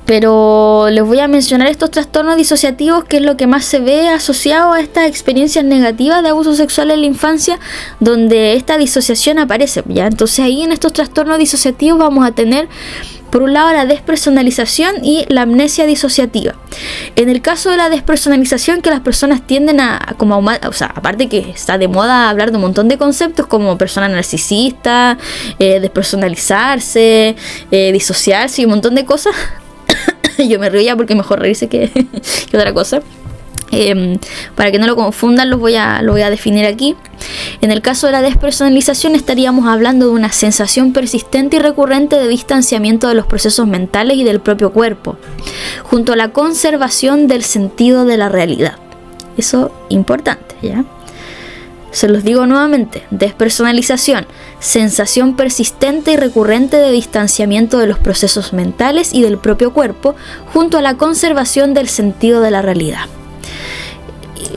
Pero les voy a mencionar estos trastornos disociativos, que es lo que más se ve asociado a estas experiencias negativas de abuso sexual en la infancia, donde esta disociación aparece, ¿ya? Entonces ahí en estos trastornos disociativos vamos a tener, por un lado, la despersonalización y la amnesia disociativa. En el caso de la despersonalización, que las personas tienden o sea, aparte que está de moda hablar de un montón de conceptos como persona narcisista, despersonalizarse, disociarse y un montón de cosas. Yo me río ya porque mejor reírse que otra cosa. Para que no lo confundan, lo voy a definir aquí. En el caso de la despersonalización estaríamos hablando de una sensación persistente y recurrente de distanciamiento de los procesos mentales y del propio cuerpo, junto a la conservación del sentido de la realidad. Eso importante, ¿ya? Se los digo nuevamente: despersonalización, sensación persistente y recurrente de distanciamiento de los procesos mentales y del propio cuerpo, junto a la conservación del sentido de la realidad.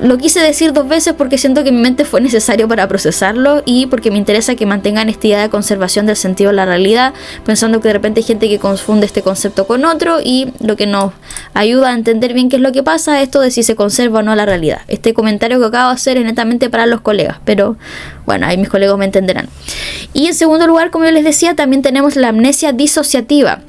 Lo quise decir 2 veces porque siento que mi mente fue necesario para procesarlo, y porque me interesa que mantengan esta idea de conservación del sentido de la realidad, pensando que de repente hay gente que confunde este concepto con otro, y lo que nos ayuda a entender bien qué es lo que pasa es esto de si se conserva o no la realidad. Este comentario que acabo de hacer es netamente para los colegas, pero bueno, ahí mis colegas me entenderán. Y en segundo lugar, como yo les decía, también tenemos la amnesia disociativa,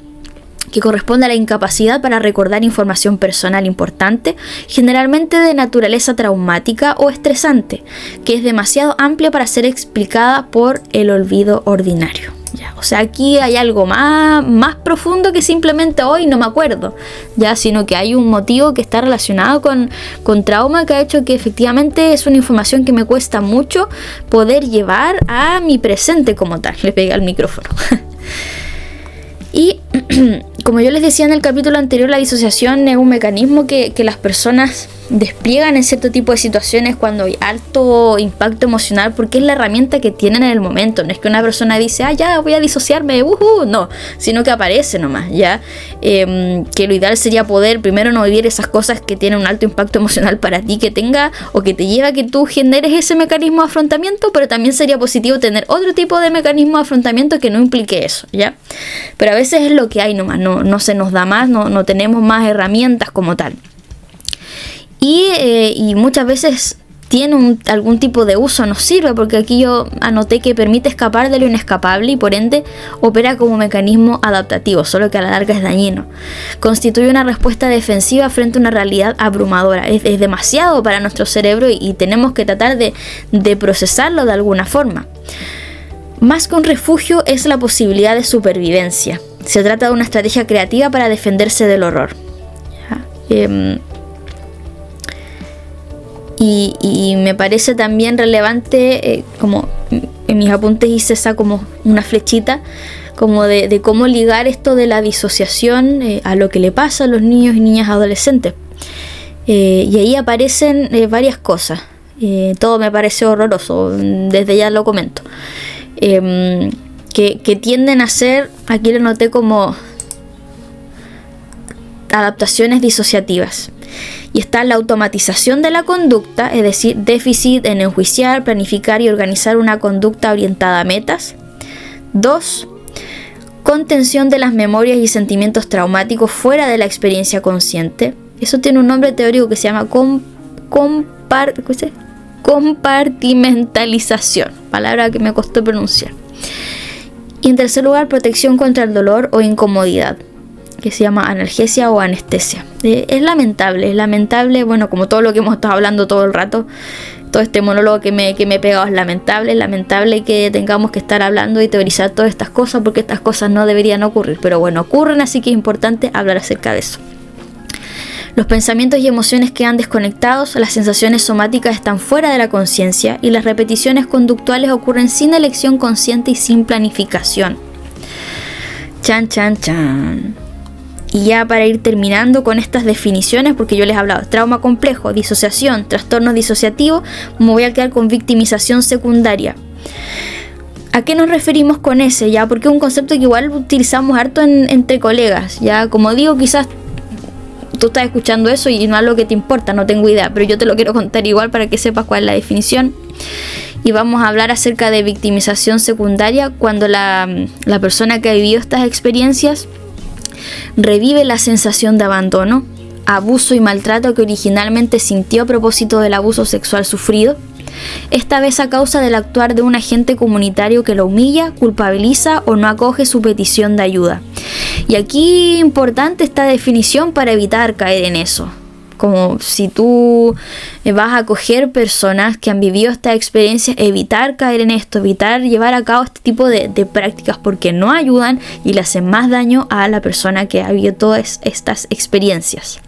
que corresponde a la incapacidad para recordar información personal importante, generalmente de naturaleza traumática o estresante, que es demasiado amplia para ser explicada por el olvido ordinario. Ya, o sea, aquí hay algo más profundo que simplemente hoy no me acuerdo, ya, sino que hay un motivo que está relacionado con trauma, que ha hecho que efectivamente es una información que me cuesta mucho poder llevar a mi presente como tal. Le pegué al micrófono. Y como yo les decía en el capítulo anterior, la disociación es un mecanismo que las personas despliegan en cierto tipo de situaciones cuando hay alto impacto emocional, porque es la herramienta que tienen en el momento. No es que una persona dice, ya voy a disociarme, no, sino que aparece nomás, ya. Que lo ideal sería poder primero no vivir esas cosas que tienen un alto impacto emocional para ti, que tenga o que te lleva a que tú generes ese mecanismo de afrontamiento, pero también sería positivo tener otro tipo de mecanismo de afrontamiento que no implique eso, ya. Pero a veces es lo que hay nomás, no se nos da más, no tenemos más herramientas como tal. Y muchas veces tiene algún tipo de uso, nos sirve, porque aquí yo anoté que permite escapar de lo inescapable y por ende opera como mecanismo adaptativo, solo que a la larga es dañino. Constituye una respuesta defensiva frente a una realidad abrumadora. Es demasiado para nuestro cerebro y tenemos que tratar de procesarlo de alguna forma. Más que un refugio, es la posibilidad de supervivencia. Se trata de una estrategia creativa para defenderse del horror. Y me parece también relevante, como en mis apuntes hice esa como una flechita, como de cómo ligar esto de la disociación a lo que le pasa a los niños y niñas adolescentes. Y ahí aparecen varias cosas. Todo me parece horroroso, desde ya lo comento. Que tienden a ser, aquí lo noté como adaptaciones disociativas. Y está la automatización de la conducta, es decir, déficit en enjuiciar, planificar y organizar una conducta orientada a metas. 2. Contención de las memorias y sentimientos traumáticos fuera de la experiencia consciente. Eso tiene un nombre teórico que se llama compartimentalización, palabra que me costó pronunciar. Y en tercer lugar, protección contra el dolor o incomodidad, que se llama analgesia o anestesia. Es lamentable, bueno, como todo lo que hemos estado hablando todo el rato, todo este monólogo que me he pegado es lamentable que tengamos que estar hablando y teorizar todas estas cosas, porque estas cosas no deberían ocurrir, pero bueno, ocurren, así que es importante hablar acerca de eso. Los pensamientos y emociones quedan desconectados, las sensaciones somáticas están fuera de la conciencia y las repeticiones conductuales ocurren sin elección consciente y sin planificación. Chan. Y ya para ir terminando con estas definiciones, porque yo les he hablado de trauma complejo, disociación, trastornos disociativos, me voy a quedar con victimización secundaria. ¿A qué nos referimos con ese? ¿Ya? Porque es un concepto que igual utilizamos harto entre colegas, ¿ya? Como digo, quizás tú estás escuchando eso y no es algo que te importa, no tengo idea, pero yo te lo quiero contar igual para que sepas cuál es la definición. Y vamos a hablar acerca de victimización secundaria, cuando la persona que ha vivido estas experiencias revive la sensación de abandono, abuso y maltrato que originalmente sintió a propósito del abuso sexual sufrido, esta vez a causa del actuar de un agente comunitario que lo humilla, culpabiliza o no acoge su petición de ayuda. Y aquí importante esta definición para evitar caer en eso. Como si tú vas a acoger personas que han vivido esta experiencia, evitar caer en esto, evitar llevar a cabo este tipo de prácticas porque no ayudan y le hacen más daño a la persona que ha vivido todas estas experiencias.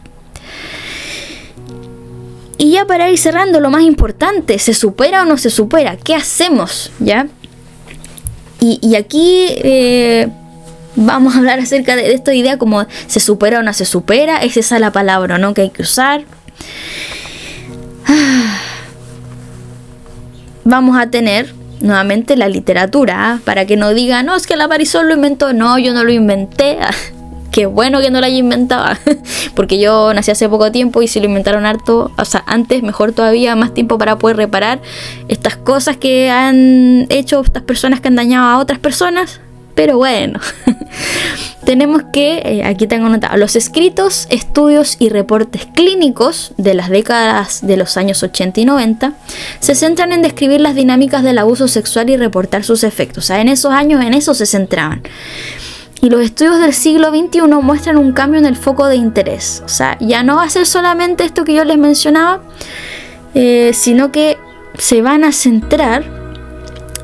Y ya para ir cerrando, lo más importante, ¿se supera o no se supera? ¿Qué hacemos? ¿Ya? Y aquí vamos a hablar acerca de esta idea como ¿se supera o no se supera? ¿Es esa la palabra o no que hay que usar? Vamos a tener nuevamente la literatura, para que no digan, no, es que la Marisol lo inventó. No, yo no lo inventé. Qué bueno que no lo haya inventado, porque yo nací hace poco tiempo y si lo inventaron harto, o sea, antes, mejor todavía, más tiempo para poder reparar estas cosas que han hecho estas personas que han dañado a otras personas. Pero bueno, tenemos que, aquí tengo notado, los escritos, estudios y reportes clínicos de las décadas de los años 80 y 90 se centran en describir las dinámicas del abuso sexual y reportar sus efectos. O sea, en esos años en eso se centraban. Y los estudios del siglo XXI muestran un cambio en el foco de interés. O sea, ya no va a ser solamente esto que yo les mencionaba, sino que se van a centrar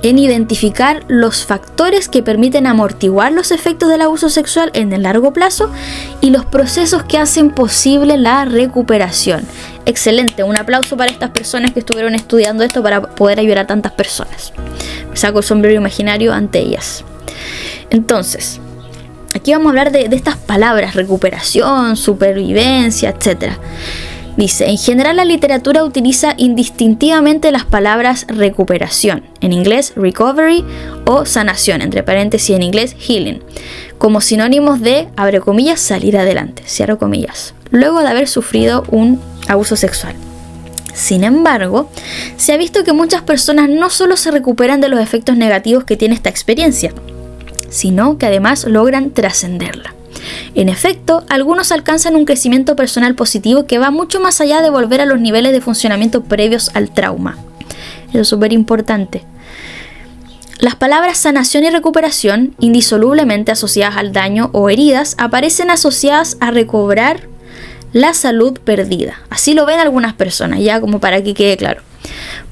en identificar los factores que permiten amortiguar los efectos del abuso sexual en el largo plazo y los procesos que hacen posible la recuperación. Excelente, un aplauso para estas personas que estuvieron estudiando esto para poder ayudar a tantas personas. Me saco el sombrero imaginario ante ellas. Entonces, aquí vamos a hablar de estas palabras: recuperación, supervivencia, etc. Dice, en general la literatura utiliza indistintivamente las palabras recuperación, en inglés recovery, o sanación, entre paréntesis en inglés healing, como sinónimos de, abre comillas, salir adelante, cierro comillas, luego de haber sufrido un abuso sexual. Sin embargo, se ha visto que muchas personas no solo se recuperan de los efectos negativos que tiene esta experiencia, sino que además logran trascenderla. En efecto, algunos alcanzan un crecimiento personal positivo que va mucho más allá de volver a los niveles de funcionamiento previos al trauma. Eso es súper importante. Las palabras sanación y recuperación, indisolublemente asociadas al daño o heridas, aparecen asociadas a recobrar la salud perdida. Así lo ven algunas personas, ya como para que quede claro.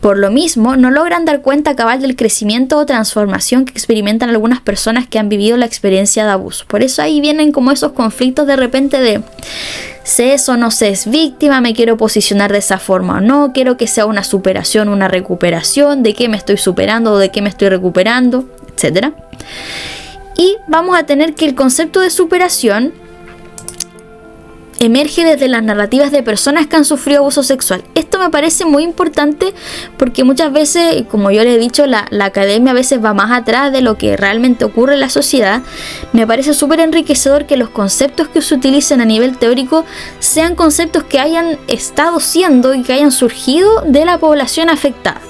Por lo mismo, no logran dar cuenta cabal del crecimiento o transformación que experimentan algunas personas que han vivido la experiencia de abuso. Por eso ahí vienen como esos conflictos de repente de sé eso o no sé, es víctima, me quiero posicionar de esa forma o no, quiero que sea una superación, una recuperación, de qué me estoy superando o de qué me estoy recuperando, etc. Y vamos a tener que el concepto de superación emerge desde las narrativas de personas que han sufrido abuso sexual. Esto me parece muy importante porque muchas veces, como yo les he dicho, la academia a veces va más atrás de lo que realmente ocurre en la sociedad. Me parece súper enriquecedor que los conceptos que se utilicen a nivel teórico sean conceptos que hayan estado siendo y que hayan surgido de la población afectada.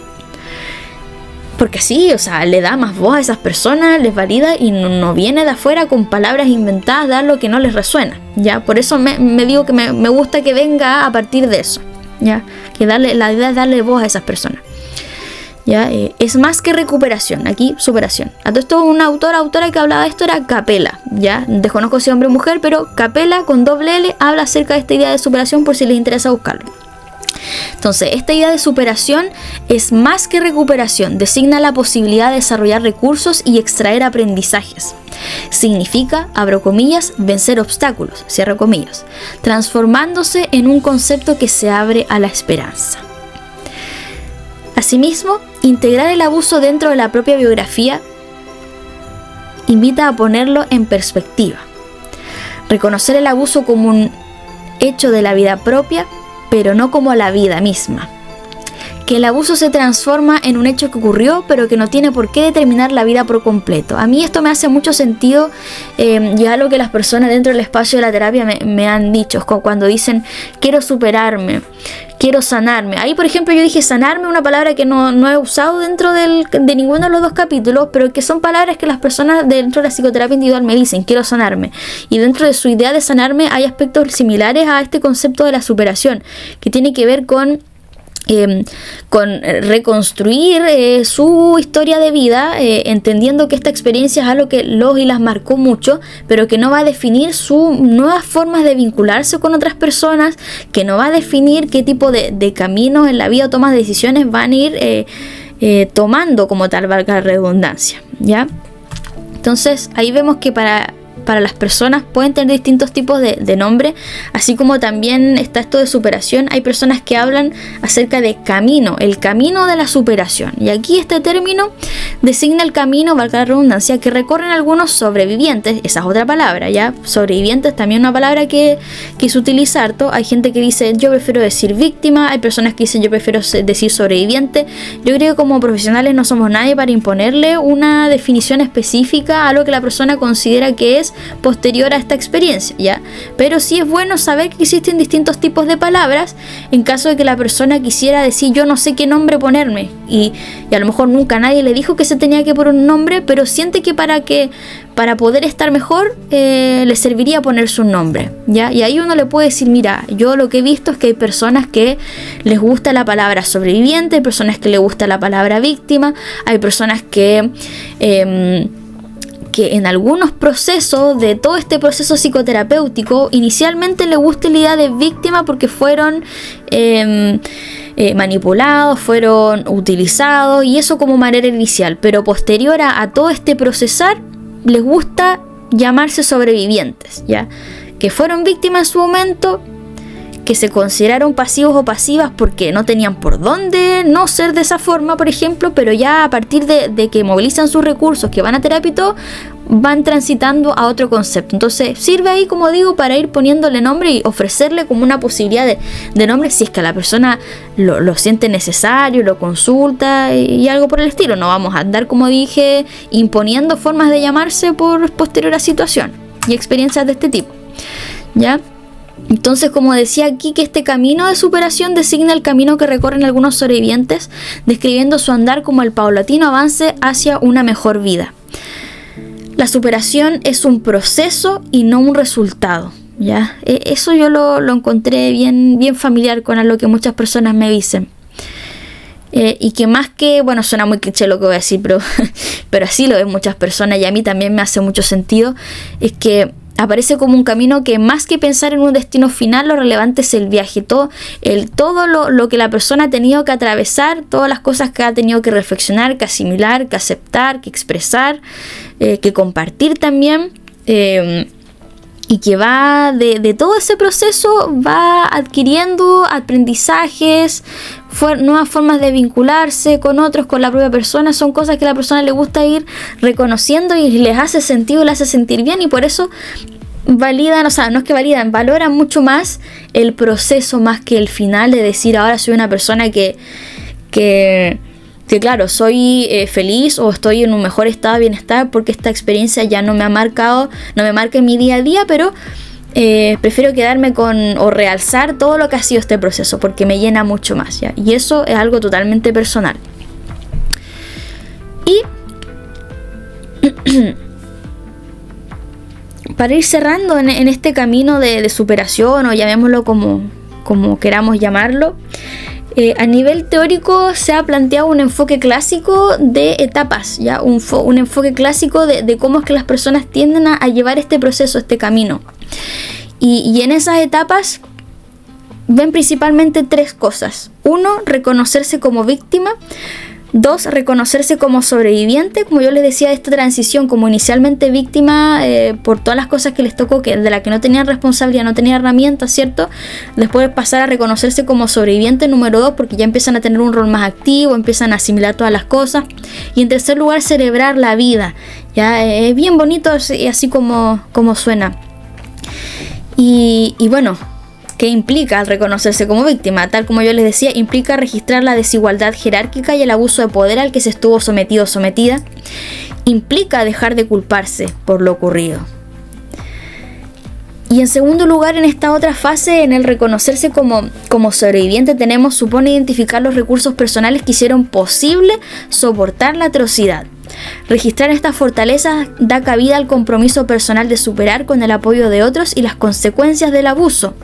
Porque sí, o sea, le da más voz a esas personas, les valida y no viene de afuera con palabras inventadas, dar lo que no les resuena, ¿ya? Por eso me digo que me gusta que venga a partir de eso, ¿ya? Que la idea es darle voz a esas personas, ¿ya? Es más que recuperación, aquí superación. A todo esto una autora que hablaba de esto era Capella, ¿ya? Desconozco si hombre o mujer, pero Capella con doble L habla acerca de esta idea de superación por si les interesa buscarlo. Entonces, esta idea de superación es más que recuperación, designa la posibilidad de desarrollar recursos y extraer aprendizajes. Significa, abro comillas, vencer obstáculos, cierro comillas, transformándose en un concepto que se abre a la esperanza. Asimismo, integrar el abuso dentro de la propia biografía invita a ponerlo en perspectiva. Reconocer el abuso como un hecho de la vida propia, pero no como la vida misma. que el abuso se transforma en un hecho que ocurrió, pero que no tiene por qué determinar la vida por completo. A mí esto me hace mucho sentido, ya lo que las personas dentro del espacio de la terapia me han dicho, cuando dicen quiero superarme, quiero sanarme. Ahí, por ejemplo, yo dije sanarme, una palabra que no he usado dentro de ninguno de los dos capítulos, pero que son palabras que las personas dentro de la psicoterapia individual me dicen, quiero sanarme. Y dentro de su idea de sanarme hay aspectos similares a este concepto de la superación, que tiene que ver con reconstruir su historia de vida, entendiendo que esta experiencia es algo que los y las marcó mucho, pero que no va a definir sus nuevas formas de vincularse con otras personas, que no va a definir qué tipo de caminos en la vida o tomas de decisiones van a ir tomando como tal, valga la redundancia, ¿ya? Entonces ahí vemos que para las personas pueden tener distintos tipos de nombre, así como también está esto de superación. Hay personas que hablan acerca de camino, el camino de la superación, y aquí este término designa el camino, valga la redundancia, que recorren algunos sobrevivientes. Esa es otra palabra, ¿ya? Sobrevivientes también una palabra que se utiliza harto. Hay gente que dice yo prefiero decir víctima, hay personas que dicen yo prefiero decir sobreviviente. Yo creo que como profesionales no somos nadie para imponerle una definición específica a lo que la persona considera que es posterior a esta experiencia, ¿ya? Pero sí es bueno saber que existen distintos tipos de palabras en caso de que la persona quisiera decir yo no sé qué nombre ponerme, y a lo mejor nunca nadie le dijo que se tenía que poner un nombre, pero siente que para poder estar mejor le serviría ponerse un nombre, ¿ya? Y ahí uno le puede decir, mira, yo lo que he visto es que hay personas que les gusta la palabra sobreviviente, hay personas que les gusta la palabra víctima, hay personas que en algunos procesos de todo este proceso psicoterapéutico inicialmente le gusta la idea de víctima porque fueron manipulados, fueron utilizados, y eso como manera inicial, pero posterior a todo este procesar les gusta llamarse sobrevivientes, ¿ya? Que fueron víctimas en su momento, que se consideraron pasivos o pasivas porque no tenían por dónde no ser de esa forma, por ejemplo, pero ya a partir de que movilizan sus recursos, que van a terapia y todo, van transitando a otro concepto. Entonces sirve ahí, como digo, para ir poniéndole nombre y ofrecerle como una posibilidad de nombre si es que la persona lo siente necesario, lo consulta y algo por el estilo. No vamos a andar, como dije, imponiendo formas de llamarse por posterior a situación y experiencias de este tipo, ¿ya? Entonces, como decía aquí, que este camino de superación designa el camino que recorren algunos sobrevivientes, describiendo su andar como el paulatino avance hacia una mejor vida. La superación es un proceso y no un resultado, ¿ya? Eso yo lo encontré bien familiar con lo que muchas personas me dicen. Y que más que, bueno, suena muy cliché lo que voy a decir, pero así lo ven muchas personas, y a mí también me hace mucho sentido, es que aparece como un camino que más que pensar en un destino final, lo relevante es el viaje, todo lo que la persona ha tenido que atravesar, todas las cosas que ha tenido que reflexionar, que asimilar, que aceptar, que expresar, que compartir también, y que va de todo ese proceso va adquiriendo aprendizajes, nuevas formas de vincularse con otros, con la propia persona. Son cosas que a la persona le gusta ir reconociendo y les hace sentido, les hace sentir bien, y por eso validan, o sea, no es que validan, valoran mucho más el proceso más que el final de decir ahora soy una persona que claro, soy feliz o estoy en un mejor estado de bienestar porque esta experiencia ya no me ha marcado, no me marca en mi día a día, pero prefiero quedarme o realzar todo lo que ha sido este proceso porque me llena mucho más, ¿ya? Y eso es algo totalmente personal. Y para ir cerrando en este camino de superación, o llamémoslo como queramos llamarlo, a nivel teórico se ha planteado un enfoque clásico de etapas, ¿ya? Un enfoque clásico de cómo es que las personas tienden a llevar este proceso, este camino. Y en esas etapas ven principalmente tres cosas. 1, reconocerse como víctima. 2, reconocerse como sobreviviente, como yo les decía, de esta transición como inicialmente víctima por todas las cosas que les tocó, de la que no tenían responsabilidad, no tenían herramientas, ¿cierto? Después pasar a reconocerse como sobreviviente, número 2, porque ya empiezan a tener un rol más activo, empiezan a asimilar todas las cosas. Y en tercer lugar, celebrar la vida, ¿ya? Es bien bonito así como suena. Y bueno, ¿Qué implica al reconocerse como víctima? Tal como yo les decía, implica registrar la desigualdad jerárquica y el abuso de poder al que se estuvo sometido o sometida. Implica dejar de culparse por lo ocurrido. Y en segundo lugar, en esta otra fase, en el reconocerse como sobreviviente, supone identificar los recursos personales que hicieron posible soportar la atrocidad. Registrar estas fortalezas da cabida al compromiso personal de superar con el apoyo de otros y las consecuencias del abuso.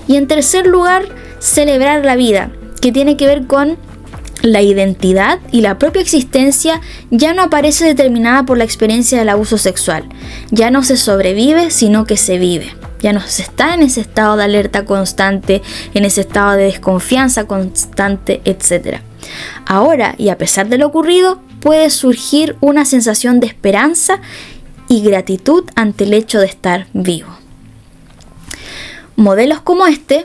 Y en tercer lugar, celebrar la vida, que tiene que ver con la identidad y la propia existencia. Ya no aparece determinada por la experiencia del abuso sexual. Ya no se sobrevive, sino que se vive. Ya no se está en ese estado de alerta constante, en ese estado de desconfianza constante, etc. Ahora, y a pesar de lo ocurrido, puede surgir una sensación de esperanza y gratitud ante el hecho de estar vivo. Modelos como este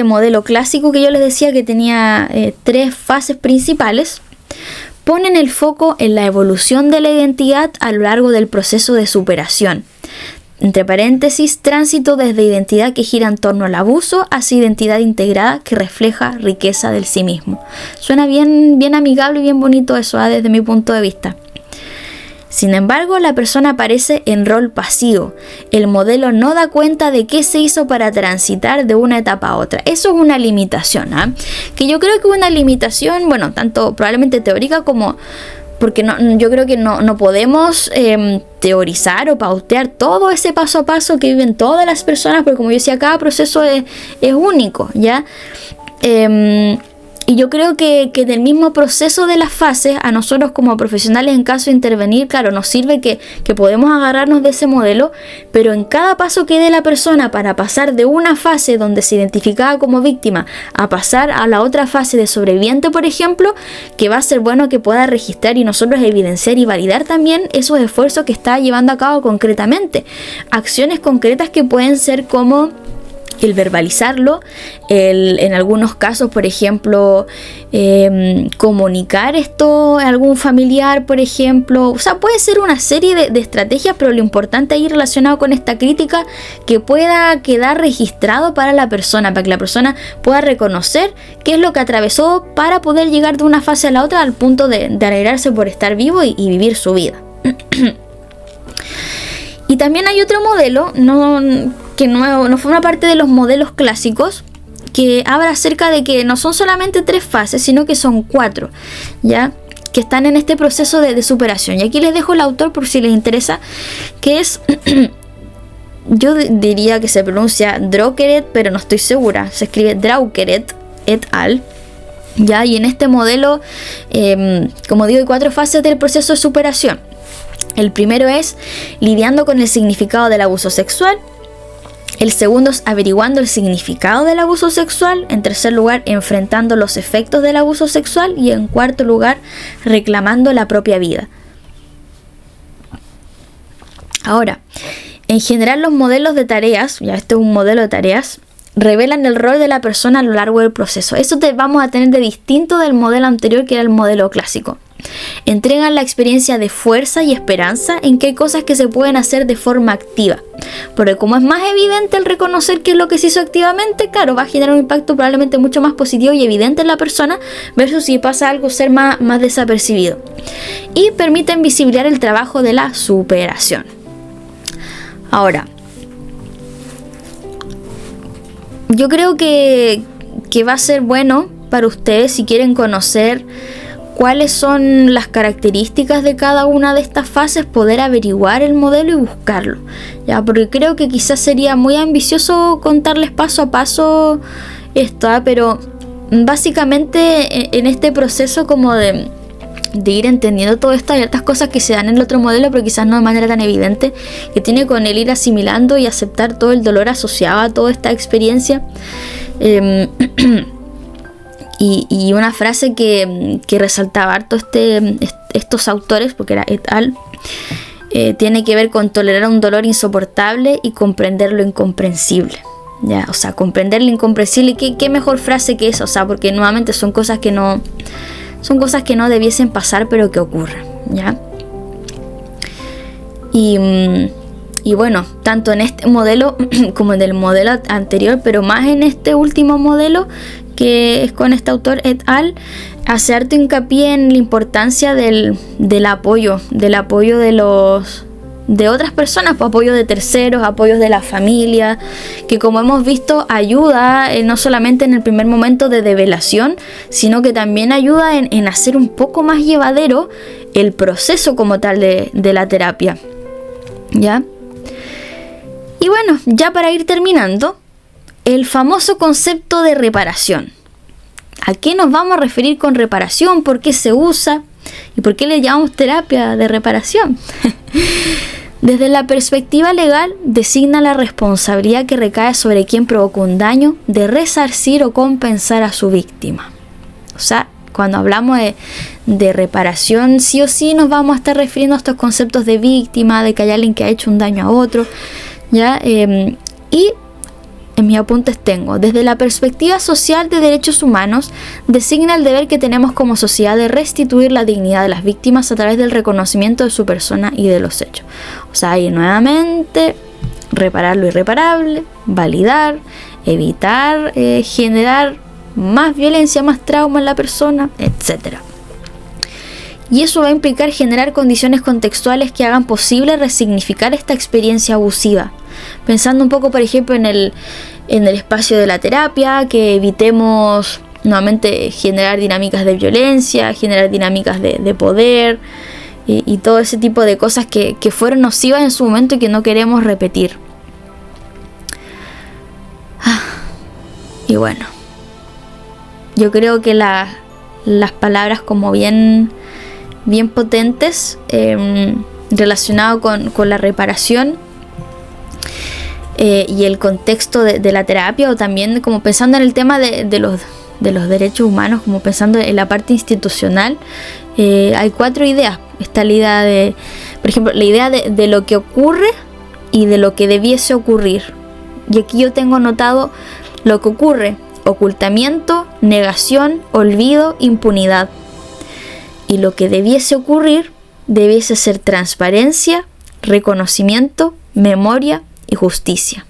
modelo clásico que yo les decía que tenía 3 fases principales, ponen el foco en la evolución de la identidad a lo largo del proceso de superación. Entre paréntesis, tránsito desde identidad que gira en torno al abuso hacia identidad integrada que refleja riqueza del sí mismo. Suena bien amigable y bien bonito eso, desde mi punto de vista. Sin embargo, la persona aparece en rol pasivo. El modelo no da cuenta de qué se hizo para transitar de una etapa a otra. Eso es una limitación, que yo creo que es una limitación, bueno, tanto probablemente teórica como... porque yo creo que no podemos teorizar o pautear todo ese paso a paso que viven todas las personas, porque como yo decía, cada proceso es único, ¿ya? Y yo creo que del mismo proceso de las fases, a nosotros como profesionales en caso de intervenir, claro, nos sirve que podemos agarrarnos de ese modelo, pero en cada paso que dé la persona para pasar de una fase donde se identificaba como víctima a pasar a la otra fase de sobreviviente, por ejemplo, que va a ser bueno que pueda registrar y nosotros evidenciar y validar también esos esfuerzos que está llevando a cabo concretamente. Acciones concretas que pueden ser como el verbalizarlo, en algunos casos, por ejemplo, comunicar esto a algún familiar, por ejemplo. O sea, puede ser una serie de estrategias, pero lo importante ahí relacionado con esta crítica, que pueda quedar registrado para la persona, para que la persona pueda reconocer qué es lo que atravesó para poder llegar de una fase a la otra al punto de alegrarse por estar vivo y vivir su vida. Y también hay otro modelo, que no forma parte de los modelos clásicos, que habla acerca de que no son solamente 3 fases, sino que son 4, ¿ya? Que están en este proceso de superación. Y aquí les dejo el autor por si les interesa, que es, yo diría que se pronuncia Draukeret, pero no estoy segura, se escribe Draukeret et al. ¿Ya? Y en este modelo, como digo, hay 4 fases del proceso de superación. El primero es lidiando con el significado del abuso sexual. El segundo es averiguando el significado del abuso sexual. En tercer lugar, enfrentando los efectos del abuso sexual. Y en cuarto lugar, reclamando la propia vida. Ahora, en general los modelos de tareas, ya este es un modelo de tareas, revelan el rol de la persona a lo largo del proceso. Eso vamos a tener de distinto del modelo anterior, que era el modelo clásico. Entregan la experiencia de fuerza y esperanza en que hay cosas que se pueden hacer de forma activa, porque como es más evidente el reconocer qué es lo que se hizo activamente, claro, va a generar un impacto probablemente mucho más positivo y evidente en la persona, versus si pasa algo ser más desapercibido. Y permiten visibilizar el trabajo de la superación. Ahora, yo creo que va a ser bueno para ustedes, si quieren conocer cuáles son las características de cada una de estas fases, poder averiguar el modelo y buscarlo, ya, porque creo que quizás sería muy ambicioso contarles paso a paso esto, pero básicamente en este proceso como de ir entendiendo todo esto, hay otras cosas que se dan en el otro modelo, pero quizás no de manera tan evidente, que tiene con el ir asimilando y aceptar todo el dolor asociado a toda esta experiencia. Y una frase que resaltaba harto estos autores, porque era et al, tiene que ver con tolerar un dolor insoportable y comprender lo incomprensible. ¿Ya? O sea, comprender lo incomprensible, ¿qué mejor frase que esa? O sea, porque nuevamente son cosas que no debiesen pasar, pero que ocurren, ¿ya? Y Y bueno, tanto en este modelo como en el modelo anterior, pero más en este último modelo que es con este autor et al, hace harto hincapié en la importancia del apoyo de otras personas, apoyo de terceros, apoyos de la familia, que como hemos visto ayuda no solamente en el primer momento de develación, sino que también ayuda en hacer un poco más llevadero el proceso como tal de la terapia, ¿ya? Y bueno, ya para ir terminando, el famoso concepto de reparación. ¿A qué nos vamos a referir con reparación? ¿Por qué se usa? ¿Y por qué le llamamos terapia de reparación? Desde la perspectiva legal, designa la responsabilidad que recae sobre quien provocó un daño de resarcir o compensar a su víctima. O sea, cuando hablamos de reparación, sí o sí nos vamos a estar refiriendo a estos conceptos de víctima, de que hay alguien que ha hecho un daño a otro, ¿ya? Y en mis apuntes tengo, desde la perspectiva social de derechos humanos, designa el deber que tenemos como sociedad de restituir la dignidad de las víctimas a través del reconocimiento de su persona y de los hechos. O sea, ahí nuevamente, reparar lo irreparable, validar, evitar generar más violencia, más trauma en la persona, etc. Y eso va a implicar generar condiciones contextuales que hagan posible resignificar esta experiencia abusiva. Pensando un poco, por ejemplo, en el espacio de la terapia, que evitemos nuevamente generar dinámicas de violencia, generar dinámicas de poder y todo ese tipo de cosas que fueron nocivas en su momento y que no queremos repetir. Y bueno, yo creo que las palabras como bien potentes relacionado con la reparación y el contexto de la terapia, o también como pensando en el tema de los derechos humanos, como pensando en la parte institucional, hay 4 ideas. Está la idea de, por ejemplo, la idea de lo que ocurre y de lo que debiese ocurrir. Y aquí yo tengo anotado lo que ocurre: ocultamiento, negación, olvido, impunidad. Y lo que debiese ocurrir debiese ser transparencia, reconocimiento, memoria y justicia.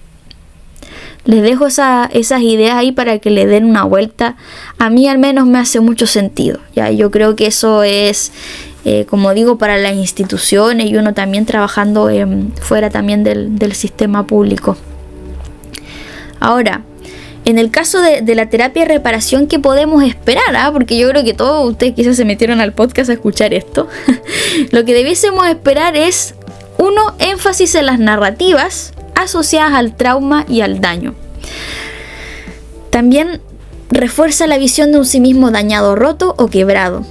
Les dejo esas ideas ahí para que le den una vuelta. A mí al menos me hace mucho sentido, ¿ya? Yo creo que eso es, como digo, para las instituciones y uno también trabajando fuera también del sistema público. Ahora, en el caso de la terapia de reparación, ¿qué podemos esperar? Porque yo creo que todos ustedes quizás se metieron al podcast a escuchar esto. Lo que debiésemos esperar es, 1, énfasis en las narrativas asociadas al trauma y al daño. También refuerza la visión de un sí mismo dañado, roto o quebrado.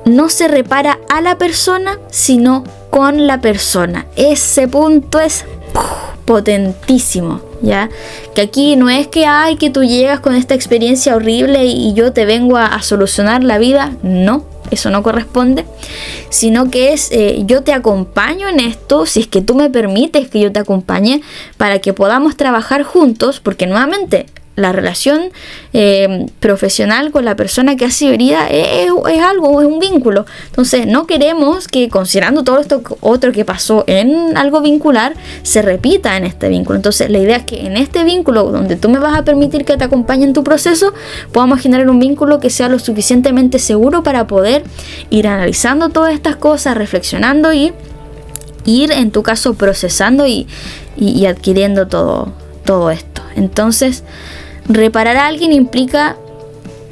No se repara a la persona, sino con la persona. Ese punto es potentísimo, ¿ya? Que aquí no es que tú llegas con esta experiencia horrible y yo te vengo a solucionar la vida. No, eso no corresponde, sino que es yo te acompaño en esto, si es que tú me permites que yo te acompañe, para que podamos trabajar juntos, porque nuevamente la relación profesional con la persona que ha sido herida es algo, es un vínculo. Entonces no queremos que, considerando todo esto otro que pasó en algo vincular, se repita en este vínculo. Entonces la idea es que en este vínculo, donde tú me vas a permitir que te acompañe en tu proceso, podamos generar un vínculo que sea lo suficientemente seguro para poder ir analizando todas estas cosas, reflexionando y ir, en tu caso, procesando y adquiriendo todo esto. Entonces, reparar a alguien implica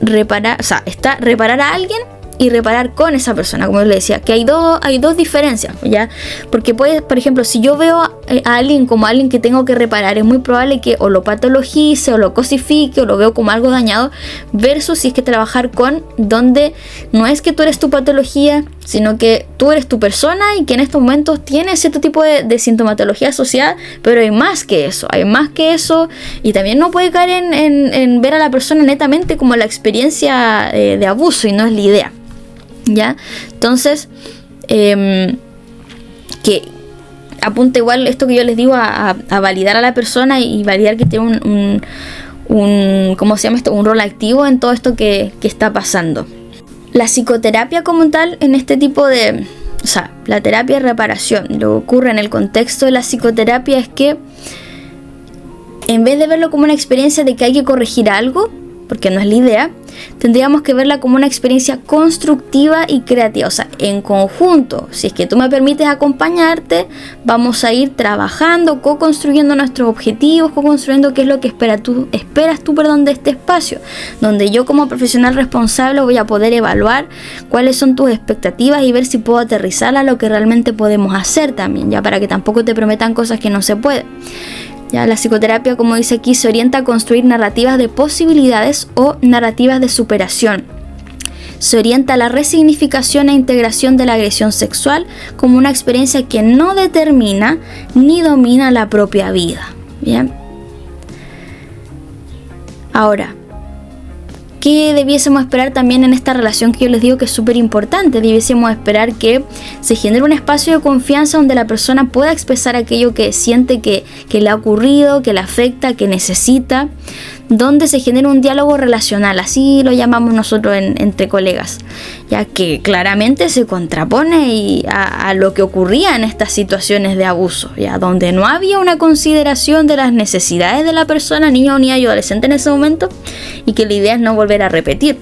reparar a alguien y reparar con esa persona, como yo le decía, que hay dos diferencias, ¿ya? Porque puede, por ejemplo, si yo veo a alguien como alguien que tengo que reparar, es muy probable que o lo patologice, o lo cosifique, o lo veo como algo dañado, versus si es que trabajar con donde no es que tú eres tu patología, sino que tú eres tu persona y que en estos momentos tienes cierto tipo de sintomatología asociada, pero hay más que eso, y también no puede caer en ver a la persona netamente como la experiencia de abuso, y no es la idea, ¿ya? Entonces, que apunta igual esto que yo les digo a validar a la persona y validar que tiene un ¿cómo se llama esto? Un rol activo en todo esto que está pasando. La psicoterapia como tal, en este tipo de o sea, la terapia de reparación, lo que ocurre en el contexto de la psicoterapia es que en vez de verlo como una experiencia de que hay que corregir algo, porque no es la idea, tendríamos que verla como una experiencia constructiva y creativa. O sea, en conjunto, si es que tú me permites acompañarte, vamos a ir trabajando, co-construyendo nuestros objetivos, co-construyendo qué es lo que esperas tú de este espacio, donde yo como profesional responsable voy a poder evaluar cuáles son tus expectativas y ver si puedo aterrizar a lo que realmente podemos hacer también, ya para que tampoco te prometan cosas que no se pueden. Ya, la psicoterapia, como dice aquí, se orienta a construir narrativas de posibilidades o narrativas de superación. Se orienta a la resignificación e integración de la agresión sexual como una experiencia que no determina ni domina la propia vida. Bien. Ahora, ¿qué debiésemos esperar también en esta relación que yo les digo que es súper importante? Debiésemos esperar que se genere un espacio de confianza donde la persona pueda expresar aquello que siente que le ha ocurrido, que le afecta, que necesita, donde se genere un diálogo relacional, así lo llamamos nosotros entre colegas, ya que claramente se contrapone a lo que ocurría en estas situaciones de abuso, ya donde no había una consideración de las necesidades de la persona, niño o niña y adolescente en ese momento, y que la idea es no volver a repetir.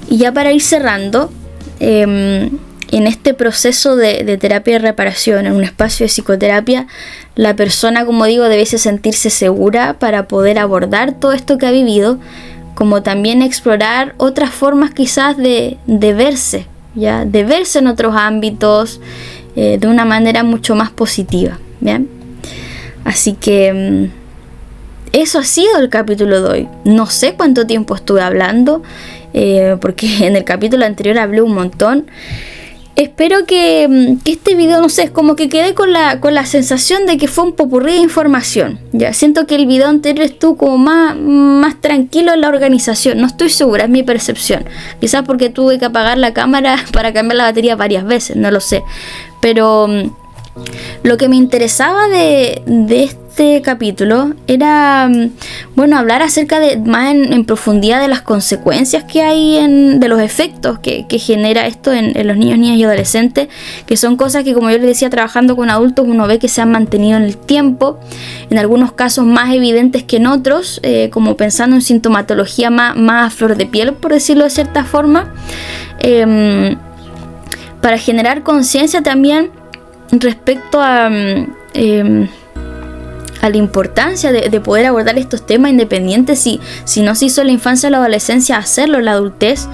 Y ya para ir cerrando, en este proceso de terapia de reparación, en un espacio de psicoterapia, la persona, como digo, debe sentirse segura para poder abordar todo esto que ha vivido, como también explorar otras formas quizás de verse, ¿ya? De verse en otros ámbitos, de una manera mucho más positiva, ¿bien? Así que eso ha sido el capítulo de hoy. No sé cuánto tiempo estuve hablando, porque en el capítulo anterior hablé un montón. Espero que este video, no sé, es como que quedé con la sensación de que fue un popurrí de información. Ya siento que el video anterior estuvo como más tranquilo en la organización. No estoy segura, es mi percepción. Quizás porque tuve que apagar la cámara para cambiar la batería varias veces, no lo sé. Pero lo que me interesaba de este capítulo era, bueno, hablar acerca de más en profundidad de las consecuencias que hay de los efectos que genera esto en los niños, niñas y adolescentes, que son cosas que, como yo les decía, trabajando con adultos uno ve que se han mantenido en el tiempo, en algunos casos más evidentes que en otros, como pensando en sintomatología más a flor de piel, por decirlo de cierta forma, para generar conciencia también respecto a la importancia de poder abordar estos temas independientes si no se hizo en la infancia o la adolescencia, hacerlo en la adultez.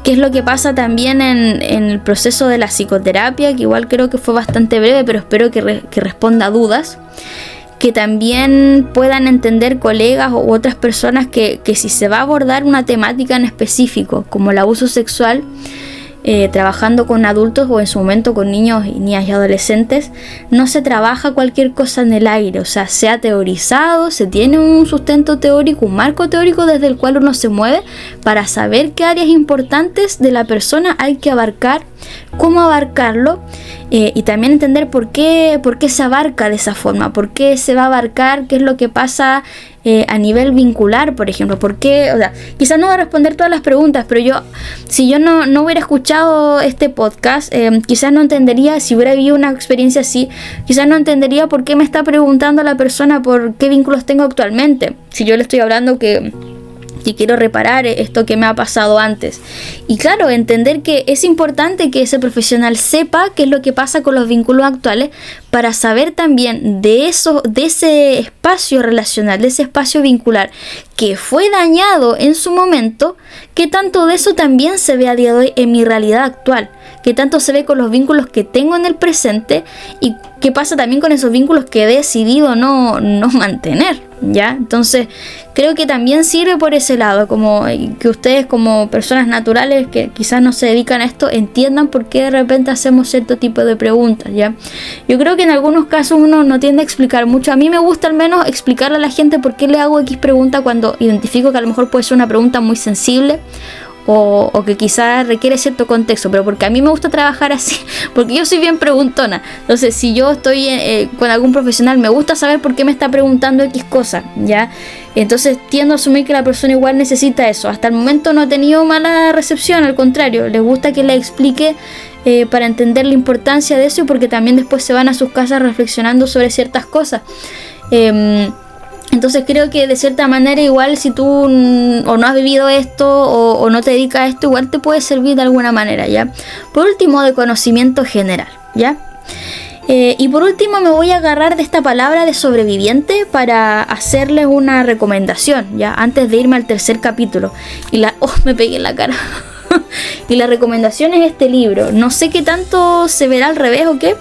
¿Qué es lo que pasa también en el proceso de la psicoterapia? Que igual creo que fue bastante breve, pero espero que responda a dudas. Que también puedan entender colegas u otras personas que si se va a abordar una temática en específico, como el abuso sexual, trabajando con adultos o en su momento con niños y niñas y adolescentes, no se trabaja cualquier cosa en el aire. O sea, se ha teorizado, se tiene un sustento teórico, un marco teórico desde el cual uno se mueve para saber qué áreas importantes de la persona hay que abarcar, cómo abarcarlo, y también entender por qué se abarca de esa forma, por qué se va a abarcar, qué es lo que pasa a nivel vincular, por ejemplo. ¿Por qué? O sea, quizás no voy a responder todas las preguntas, pero si yo no hubiera escuchado este podcast, quizás no entendería, si hubiera vivido una experiencia así, quizás no entendería por qué me está preguntando la persona por qué vínculos tengo actualmente, si yo le estoy hablando que quiero reparar esto que me ha pasado antes. Y claro, entender que es importante que ese profesional sepa qué es lo que pasa con los vínculos actuales, para saber también de ese espacio relacional, de ese espacio vincular que fue dañado en su momento, qué tanto de eso también se ve a día de hoy en mi realidad actual, qué tanto se ve con los vínculos que tengo en el presente y qué pasa también con esos vínculos que he decidido no mantener, ¿ya? Entonces creo que también sirve por ese lado, como que ustedes como personas naturales que quizás no se dedican a esto entiendan por qué de repente hacemos cierto tipo de preguntas, ¿ya? Yo creo que en algunos casos uno no tiende a explicar mucho. A mí me gusta al menos explicarle a la gente por qué le hago X pregunta cuando identifico que a lo mejor puede ser una pregunta muy sensible o que quizás requiere cierto contexto, pero porque a mí me gusta trabajar así, porque yo soy bien preguntona. Entonces, si yo estoy con algún profesional, me gusta saber por qué me está preguntando X cosa, ¿ya? Entonces tiendo a asumir que la persona igual necesita eso. Hasta el momento no he tenido mala recepción, al contrario, les gusta que les explique para entender la importancia de eso, porque también después se van a sus casas reflexionando sobre ciertas cosas. Entonces creo que de cierta manera igual si tú o no has vivido esto o no te dedicas a esto, igual te puede servir de alguna manera, ¿ya? Por último, de conocimiento general, ¿ya? Y por último me voy a agarrar de esta palabra de sobreviviente para hacerles una recomendación, ¿ya? Antes de irme al tercer capítulo. Me pegué en la cara. Y la recomendación es este libro. No sé qué tanto se verá al revés o qué,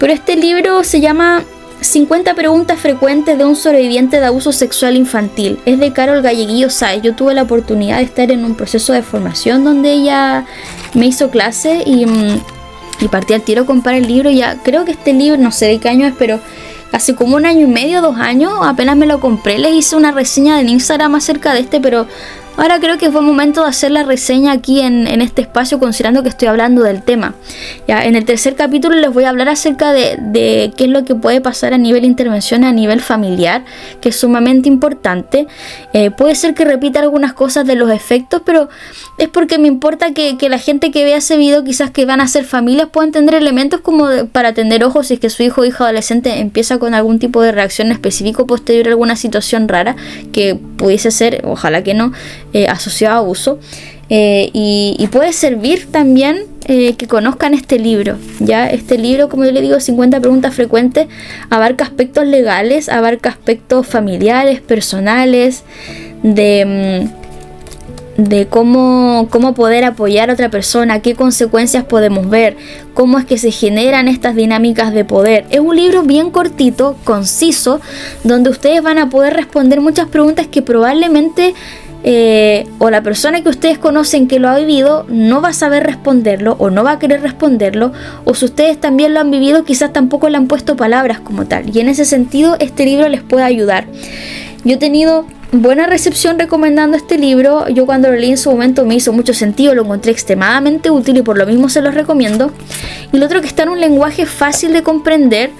pero este libro se llama 50 preguntas frecuentes de un sobreviviente de abuso sexual infantil. Es de Carol Galleguillo Sáez. Yo tuve la oportunidad de estar en un proceso de formación donde ella me hizo clase y partí al tiro a comprar el libro. Ya creo que este libro, no sé de qué año es, pero hace como 1 año y medio, 2 años, apenas me lo compré. Les hice una reseña en Instagram acerca de pero ahora creo que fue el momento de hacer la reseña aquí en este espacio, considerando que estoy hablando del tema. Ya, en el tercer capítulo les voy a hablar acerca de qué es lo que puede pasar a nivel de intervención, a nivel familiar, que es sumamente importante. Puede ser que repita algunas cosas de los efectos, pero es porque me importa que la gente que vea ese video, quizás que van a ser familias, puedan tener elementos como para tener ojos si es que su hijo o hija adolescente empieza con algún tipo de reacción específico posterior a alguna situación rara que pudiese ser, ojalá que no, asociado a abuso. Y puede servir también que conozcan este libro, ¿ya? Este libro, como yo le digo, 50 preguntas frecuentes, abarca aspectos legales, abarca aspectos familiares, personales, de cómo poder apoyar a otra persona, qué consecuencias podemos ver, cómo es que se generan estas dinámicas de poder. Es un libro bien cortito, conciso, donde ustedes van a poder responder muchas preguntas que probablemente o la persona que ustedes conocen que lo ha vivido no va a saber responderlo o no va a querer responderlo, o si ustedes también lo han vivido quizás tampoco le han puesto palabras como tal, y en ese sentido este libro les puede ayudar. Yo he tenido buena recepción recomendando este libro. Yo cuando lo leí en su momento me hizo mucho sentido, lo encontré extremadamente útil y por lo mismo se los recomiendo. Y lo otro, que está en un lenguaje fácil de comprender.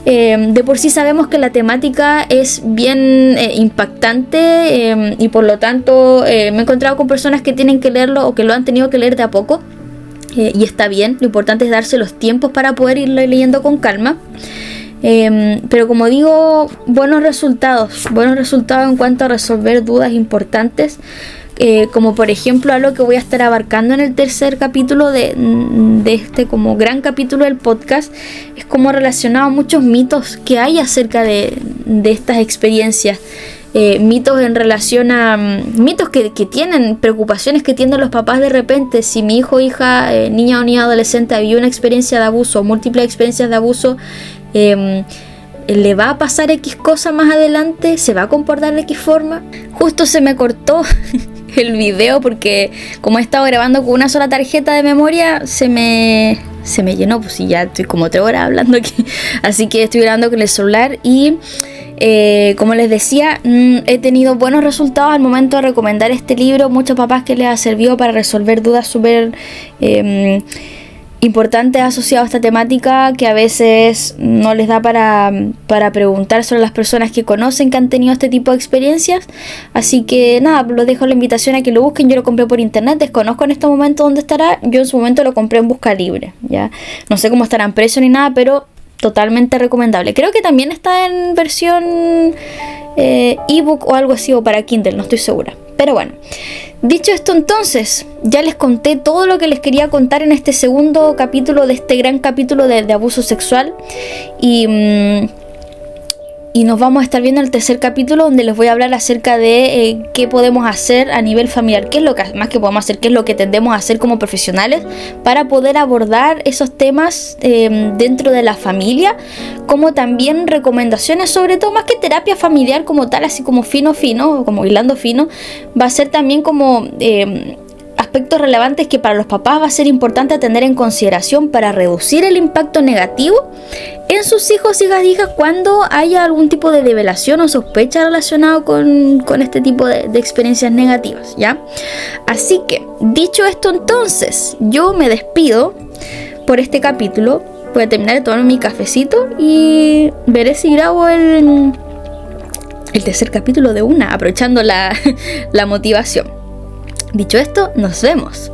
De por sí sabemos que la temática es bien impactante y por lo tanto me he encontrado con personas que tienen que leerlo o que lo han tenido que leer de a poco, y está bien. Lo importante es darse los tiempos para poder irlo leyendo con calma. Pero como digo, buenos resultados en cuanto a resolver dudas importantes, como por ejemplo algo que voy a estar abarcando en el tercer capítulo de este como gran capítulo del podcast, es como relacionado a muchos mitos que hay acerca de estas experiencias. Mitos en relación a mitos que tienen, preocupaciones que tienen los papás de repente. Si mi hijo o hija, niña o niña adolescente, ha vivido una experiencia de abuso, múltiples experiencias de abuso, le va a pasar X cosa más adelante, se va a comportar de X forma. Justo se me cortó el video porque como he estado grabando con una sola tarjeta de memoria, se me llenó, pues y ya estoy como 3 horas hablando aquí, así que estoy grabando con el celular. Y como les decía, he tenido buenos resultados al momento de recomendar este libro. Muchos papás que les ha servido para resolver dudas súper importantes asociadas a esta temática, que a veces no les da para preguntar sobre las personas que conocen que han tenido este tipo de experiencias. Así que nada, los dejo la invitación a que lo busquen. Yo lo compré por internet, desconozco en este momento dónde estará. Yo en su momento lo compré en Busca Libre, ¿ya? No sé cómo estará en precio ni nada, pero totalmente recomendable. Creo que también está en versión ebook o algo así, o para Kindle, no estoy segura. Pero bueno, dicho esto, entonces ya les conté todo lo que les quería contar en este segundo capítulo de este gran capítulo de abuso sexual, y nos vamos a estar viendo en el tercer capítulo, donde les voy a hablar acerca de qué podemos hacer a nivel familiar, qué es lo que más que podemos hacer, qué es lo que tendemos a hacer como profesionales para poder abordar esos temas dentro de la familia, como también recomendaciones, sobre todo más que terapia familiar como tal, así como fino, como hilando fino, va a ser también como aspectos relevantes que para los papás va a ser importante tener en consideración para reducir el impacto negativo en sus hijos y hijas cuando haya algún tipo de develación o sospecha relacionado con este tipo de experiencias negativas, ¿ya? Así que, dicho esto entonces, yo me despido por este capítulo. Voy a terminar de tomar mi cafecito y veré si grabo el tercer capítulo de una, aprovechando la motivación. Dicho esto, nos vemos.